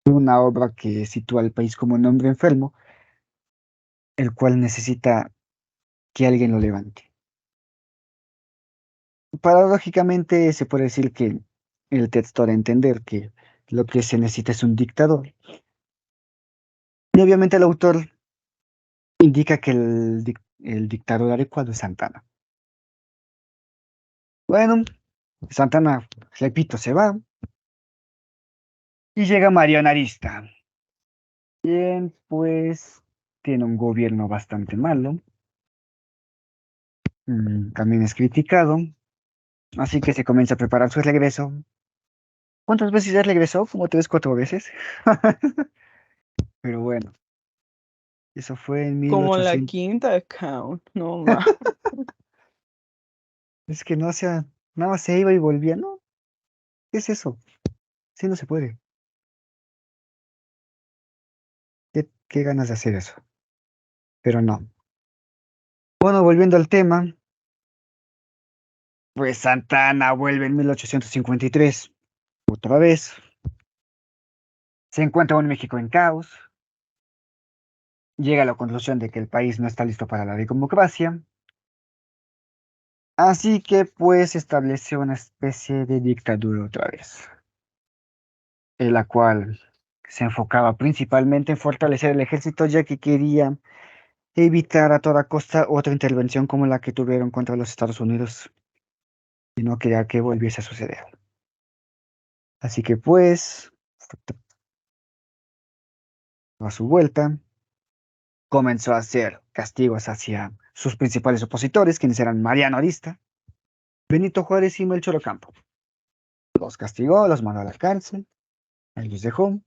una obra que sitúa al país como un hombre enfermo, el cual necesita que alguien lo levante. Paradójicamente se puede decir que el texto da a entender que lo que se necesita es un dictador. Y obviamente el autor indica que el dictador adecuado es Santana. Bueno, Santana, repito, se va y llega Mariano Arista, quien pues tiene un gobierno bastante malo, también es criticado, así que se comienza a preparar su regreso. ¿Cuántas veces ya regresó? Como tres, cuatro veces. Pero bueno, eso fue en Como la 1800. quinta account, no más. Es que no sea, nada más se iba y volvía, ¿no? ¿Qué es eso? Sí, no se puede. ¿Qué ganas de hacer eso? Pero no. Bueno, volviendo al tema, pues Santana vuelve en 1853. Otra vez. Se encuentra un México en caos. llega a la conclusión de que el país no está listo para la democracia, así que pues estableció una especie de dictadura otra vez, en la cual se enfocaba principalmente en fortalecer el ejército, ya que quería evitar a toda costa otra intervención como la que tuvieron contra los Estados Unidos y no quería que volviese a suceder. Así que pues, a su vuelta, comenzó a hacer castigos hacia sus principales opositores, quienes eran Mariano Arista, Benito Juárez y Melchor Ocampo. Los castigó, los mandó a la cárcel, ahí los dejó.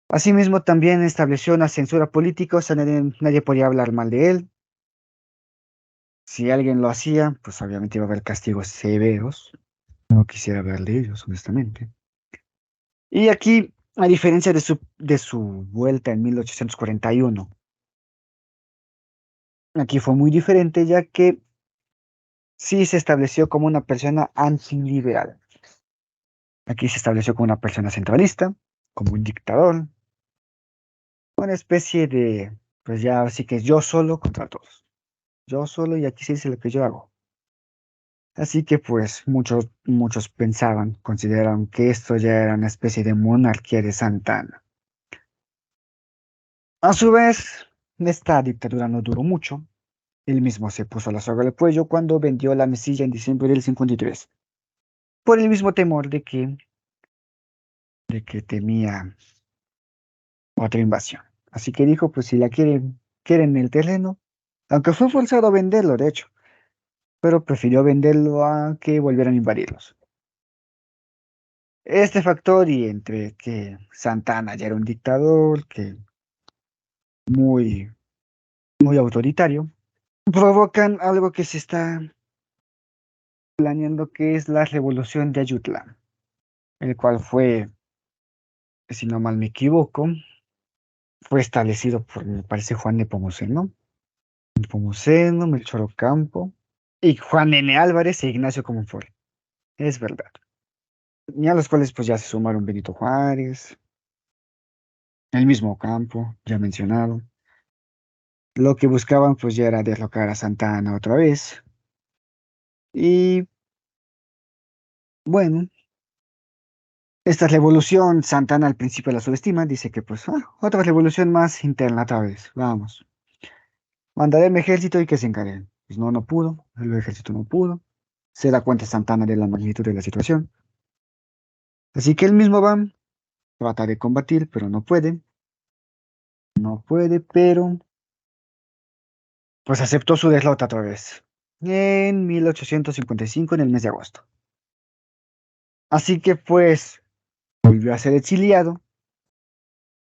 Asimismo, también estableció una censura política, o sea, nadie podía hablar mal de él. Si alguien lo hacía, pues obviamente iba a haber castigos severos. No quisiera hablar de ellos, honestamente. Y aquí, a diferencia de su vuelta en 1841, aquí fue muy diferente, ya que sí se estableció como una persona antiliberal. Aquí se estableció como una persona centralista, como un dictador, una especie de, pues ya así que yo solo contra todos. Yo solo y aquí se dice lo que yo hago. Así que pues muchos pensaban, consideraron que esto ya era una especie de monarquía de Santa Anna. A su vez, esta dictadura no duró mucho. Él mismo se puso la soga al cuello cuando vendió la Mesilla en diciembre del 53, por el mismo temor de que temía otra invasión. Así que dijo, pues si la quieren el terreno, aunque fue forzado a venderlo, de hecho, pero prefirió venderlo a que volvieran a invadirlos. Este factor y entre que Santana ya era un dictador, que muy, muy autoritario, provocan algo que se está planeando, que es la revolución de Ayutla, el cual fue, si no mal me equivoco, fue establecido por, me parece, Juan Nepomuceno, Melchor Ocampo y Juan N. Álvarez e Ignacio Comonfort. Es verdad. Y a los cuales pues ya se sumaron Benito Juárez, el mismo Ocampo, ya mencionado. Lo que buscaban pues ya era derrocar a Santa Anna otra vez. Y bueno, esta revolución, Santa Anna al principio la subestima, dice que pues otra revolución más interna otra vez, vamos. Mandaré mi ejército y que se encarguen. Pues no, no pudo, el ejército no pudo. Se da cuenta Santana de la magnitud de la situación. Así que él mismo va, trata de combatir, pero no puede. No puede, pero pues aceptó su derrota otra vez. En 1855, en el mes de agosto. Así que pues volvió a ser exiliado,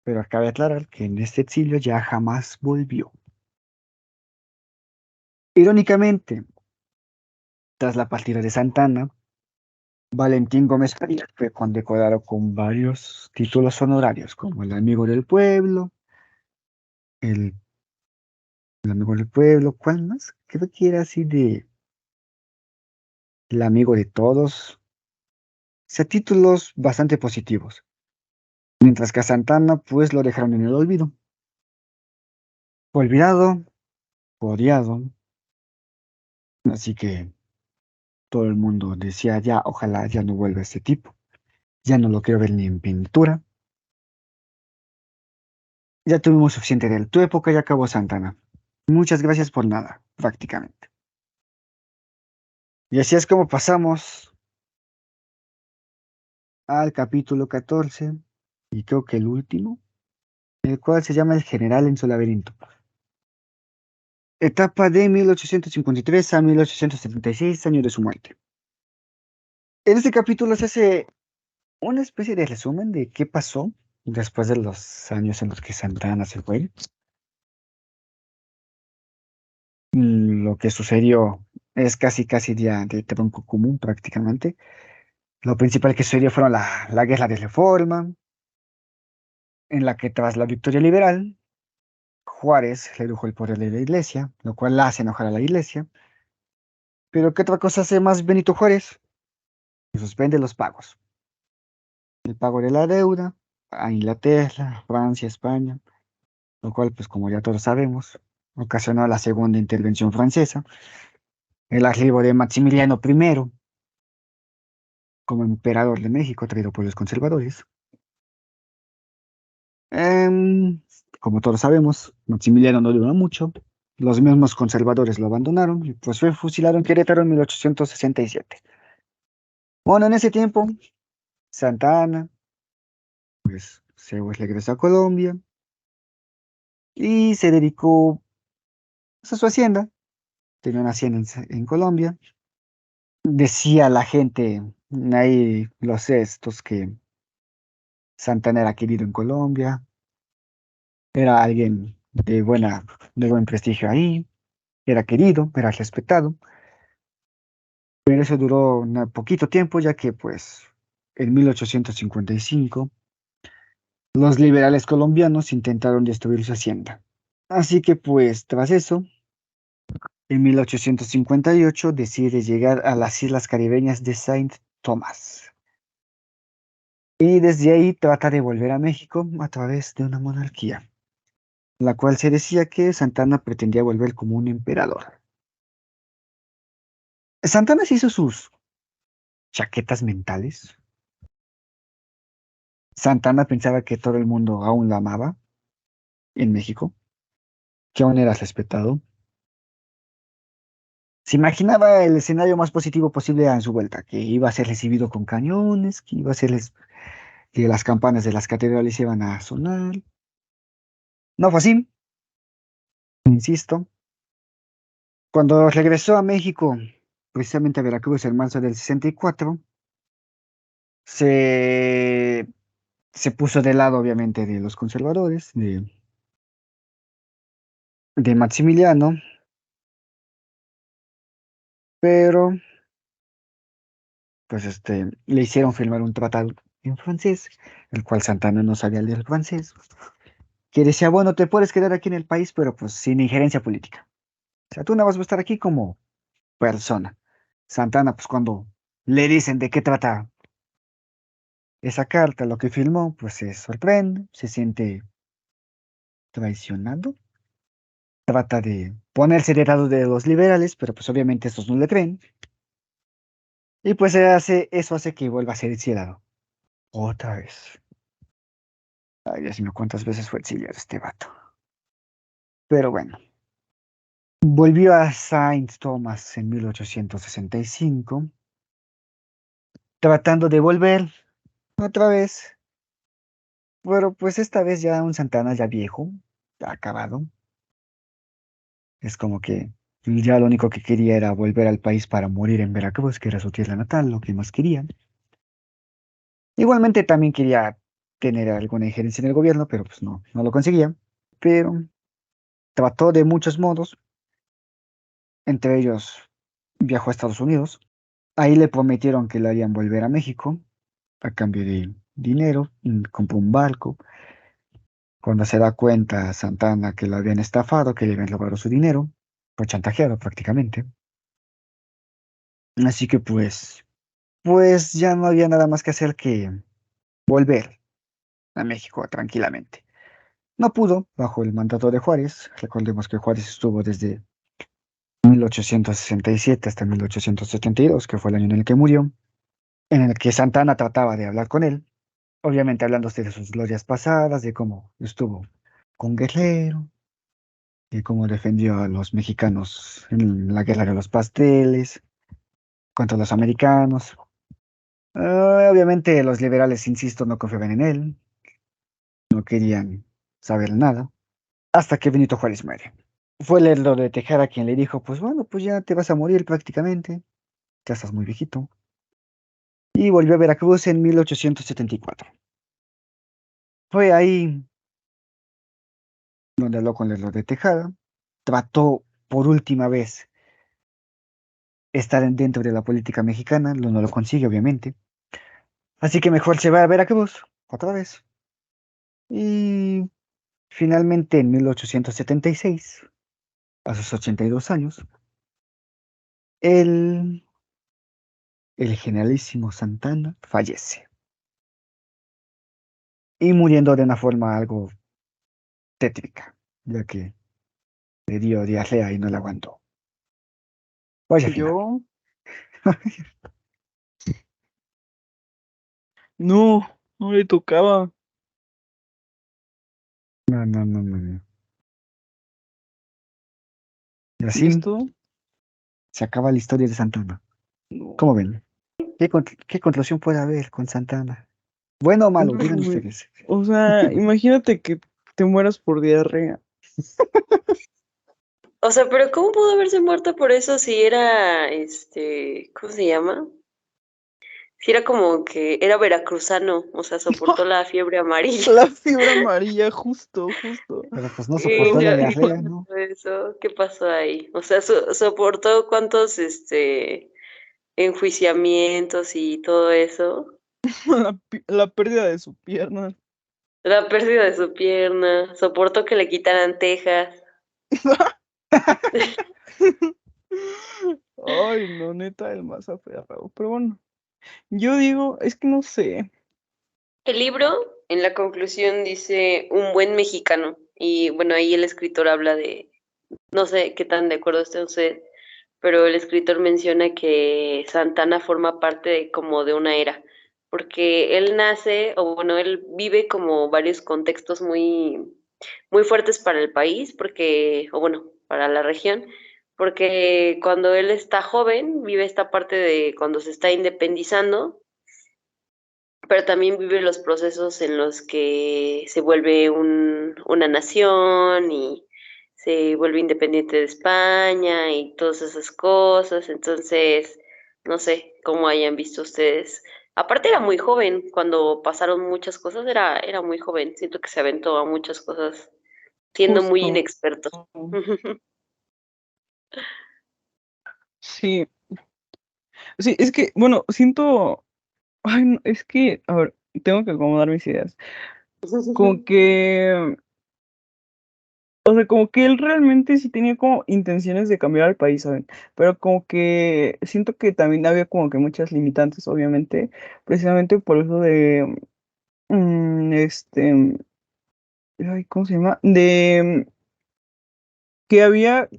pero cabe aclarar que en este exilio ya jamás volvió. Irónicamente, tras la partida de Santana, Valentín Gómez Farías fue condecorado con varios títulos honorarios, como el amigo del pueblo, el, el amigo del pueblo, ¿cuál más? Creo que era así de el amigo de todos. O sea, títulos bastante positivos. Mientras que a Santana, pues lo dejaron en el olvido. Olvidado, odiado. Así que todo el mundo decía ya, ojalá ya no vuelva este tipo. Ya no lo quiero ver ni en pintura. Ya tuvimos suficiente de él. Tu época ya acabó, Santana. Muchas gracias por nada, prácticamente. Y así es como pasamos al capítulo 14, y creo que el último, el cual se llama El General en su laberinto. Etapa de 1853 a 1876, año de su muerte. En este capítulo se hace una especie de resumen de qué pasó después de los años en los que Santana se fue. Lo que sucedió es casi ya de tronco común prácticamente. Lo principal que sucedió fueron la guerra de reforma, en la que tras la victoria liberal, Juárez redujo el poder de la iglesia, lo cual la hace enojar a la iglesia. Pero ¿qué otra cosa hace más Benito Juárez? Suspende los pagos. El pago de la deuda a Inglaterra, Francia, España. lo cual, pues como ya todos sabemos, ocasionó la segunda intervención francesa, el arribo de Maximiliano I como emperador de México, traído por los conservadores. Em, Como todos sabemos, Maximiliano no duró mucho, los mismos conservadores lo abandonaron y pues fue fusilado en Querétaro en 1867. Bueno, en ese tiempo, Santa Anna, pues se regresó a Colombia y se dedicó pues, a su hacienda. Tenía una hacienda en Colombia. Decía la gente, ahí los estos, que Santana era querido en Colombia, era alguien de buen prestigio ahí, era querido, era respetado, pero eso duró un poquito tiempo, ya que pues en 1855 los liberales colombianos intentaron destruir su hacienda. Así que pues tras eso, en 1858 decide llegar a las islas caribeñas de Saint Thomas. Y desde ahí trata de volver a México a través de una monarquía, la cual se decía que Santana pretendía volver como un emperador. Santana se hizo sus chaquetas mentales. Santana pensaba que todo el mundo aún lo amaba en México, que aún era respetado. Se imaginaba el escenario más positivo posible en su vuelta, que iba a ser recibido con cañones, que iba a ser que las campanas de las catedrales iban a sonar. No fue así, insisto. Cuando regresó a México, precisamente a Veracruz en marzo del 64, se, se puso de lado, obviamente, de los conservadores, de Maximiliano, pero pues le hicieron firmar un tratado en francés, el cual Santana no sabía leer francés, que decía, bueno, te puedes quedar aquí en el país, pero pues sin injerencia política. O sea, tú no vas a estar aquí como persona. Santana, pues cuando le dicen de qué trata esa carta, lo que firmó, pues se sorprende, se siente traicionado, trata de ponerse de lado de los liberales, pero pues obviamente estos no le creen, y pues eso hace que vuelva a ser exiliado. Otra vez. Ay, Dios mío, cuántas veces fue exiliado este vato. Pero bueno, volvió a Saint Thomas en 1865, tratando de volver otra vez, pero pues esta vez ya un Santana ya viejo, ya acabado. Es como que ya lo único que quería era volver al país para morir en Veracruz, que era su tierra natal, lo que más quería. Igualmente también quería tener alguna injerencia en el gobierno, pero pues no lo conseguía. Pero trató de muchos modos, entre ellos viajó a Estados Unidos. Ahí le prometieron que le harían volver a México a cambio de dinero, compró un barco. Cuando se da cuenta Santana que lo habían estafado, que le habían robado su dinero, fue chantajeado prácticamente. Así que pues ya no había nada más que hacer que volver a México tranquilamente. No pudo, bajo el mandato de Juárez. Recordemos que Juárez estuvo desde 1867 hasta 1872, que fue el año en el que murió, en el que Santana trataba de hablar con él, obviamente hablándose de sus glorias pasadas, de cómo estuvo con Guerrero, de cómo defendió a los mexicanos en la guerra de los pasteles contra los americanos. Obviamente los liberales, insisto, no confiaban en él, no querían saber nada, hasta que Benito Juárez muere. Fue el Lerdo de Tejada quien le dijo, pues bueno, pues ya te vas a morir prácticamente, ya estás muy viejito. Y volvió a Veracruz en 1874. Fue ahí donde habló con Lerdo de Tejada, trató por última vez estar dentro de la política mexicana, no lo consigue obviamente, así que mejor se va a Veracruz otra vez. Y finalmente en 1876, a sus 82 años, el, el generalísimo Santana fallece. Y muriendo de una forma algo tétrica, ya que le dio diarrea y no la aguantó. Vaya final. Yo, no, no le tocaba. No, no, no, no, no. Y así ¿Listo? se acaba la historia de Santana. No. ¿Cómo ven? ¿Qué conclusión puede haber con Santana? ¿Bueno o malo? No, Digan güey. ustedes. O sea, imagínate que te mueras por diarrea. O sea, pero ¿cómo pudo haberse muerto por eso si era, ¿cómo se llama? Si era como que era veracruzano, o sea, soportó la fiebre amarilla. La fibra amarilla, justo, justo. Pero pues no ¿Qué, soportó la qué diarrea, ¿no? pasó eso? ¿Qué pasó ahí? O sea, soportó cuántos, enjuiciamientos y todo eso. La pérdida de su pierna. La pérdida de su pierna, soportó que le quitaran tejas. Ay, no, neta, el más aferrado. Pero bueno, yo digo, es que no sé. El libro, en la conclusión, dice un buen mexicano. Y bueno, ahí el escritor habla de, no sé qué tan de acuerdo esté usted, pero el escritor menciona que Santana forma parte de, como de una era, porque él nace, o bueno, él vive como varios contextos muy fuertes para el país, porque, o bueno, para la región, porque cuando él está joven, vive esta parte de cuando se está independizando, pero también vive los procesos en los que se vuelve una nación y se vuelve independiente de España y todas esas cosas. Entonces, no sé cómo hayan visto ustedes. Aparte era muy joven, cuando pasaron muchas cosas era muy joven. Siento que se aventó a muchas cosas siendo muy Justo. inexperto. Sí, sí, es que, bueno, siento, ay, no, es que, a ver, tengo que acomodar mis ideas. Como que, o sea, como que él realmente sí tenía como intenciones de cambiar al país, ¿saben? Pero como que siento que también había como que muchas limitantes, obviamente, precisamente por eso de, ay, ¿cómo se llama? De que había,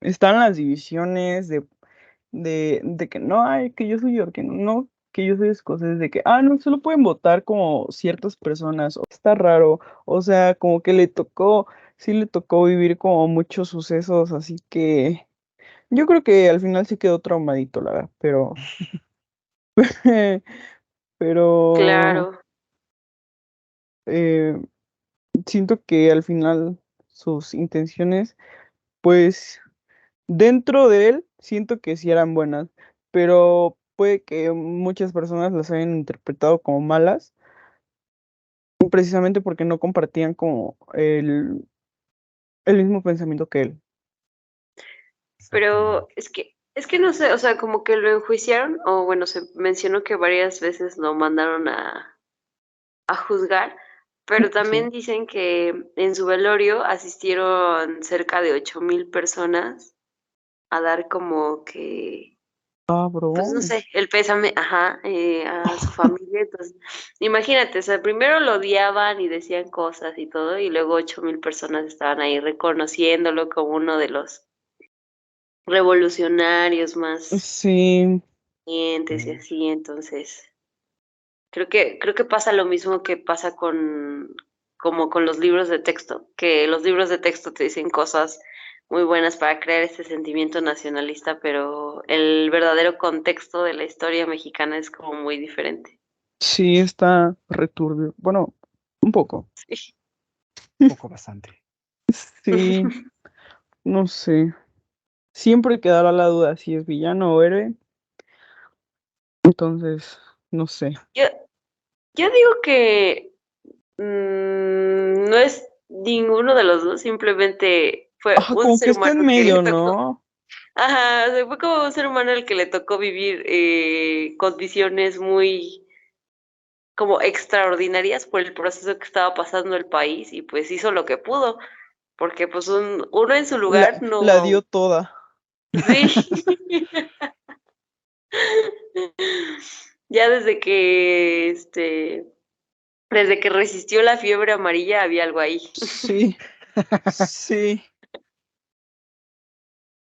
están las divisiones de que no, ay, que yo soy yorquino, no, que yo soy escocés, de que, no, solo pueden votar como ciertas personas, o está raro, o sea, como que sí le tocó vivir como muchos sucesos, así que yo creo que al final sí quedó traumadito, la verdad, pero Claro. eh, siento que al final sus intenciones, pues dentro de él, siento que sí eran buenas, pero puede que muchas personas las hayan interpretado como malas, precisamente porque no compartían como el mismo pensamiento que él. Pero Exactamente. es que no sé, o sea, como que lo enjuiciaron, o bueno, se mencionó que varias veces lo mandaron a juzgar, pero también Sí. dicen que en su velorio asistieron cerca de 8,000 personas a dar como que, pues no Cabrón. sé, el pésame, ajá, a su familia. Entonces, imagínate, o sea, primero lo odiaban y decían cosas y todo, y luego 8,000 personas estaban ahí reconociéndolo como uno de los revolucionarios más Sí, valientes y Mm. así. Entonces creo que pasa lo mismo que pasa como con los libros de texto, que los libros de texto te dicen cosas muy buenas para crear ese sentimiento nacionalista, pero el verdadero contexto de la historia mexicana es como muy diferente. sí está returbio. Bueno, un poco. Sí. Poco bastante. Sí, no sé. Siempre quedará la duda si es villano o héroe. Entonces, no sé. Yo, yo digo que no es ninguno de los dos, simplemente fue un Como que ser está humano en que le medio, tocó. ¿no? Ajá, o sea, fue como un ser humano al que le tocó vivir condiciones muy como extraordinarias por el proceso que estaba pasando el país y pues hizo lo que pudo, porque pues uno en su La, lugar la dio no, toda. sí, ya desde que Desde que resistió la fiebre amarilla había algo ahí. Sí, sí.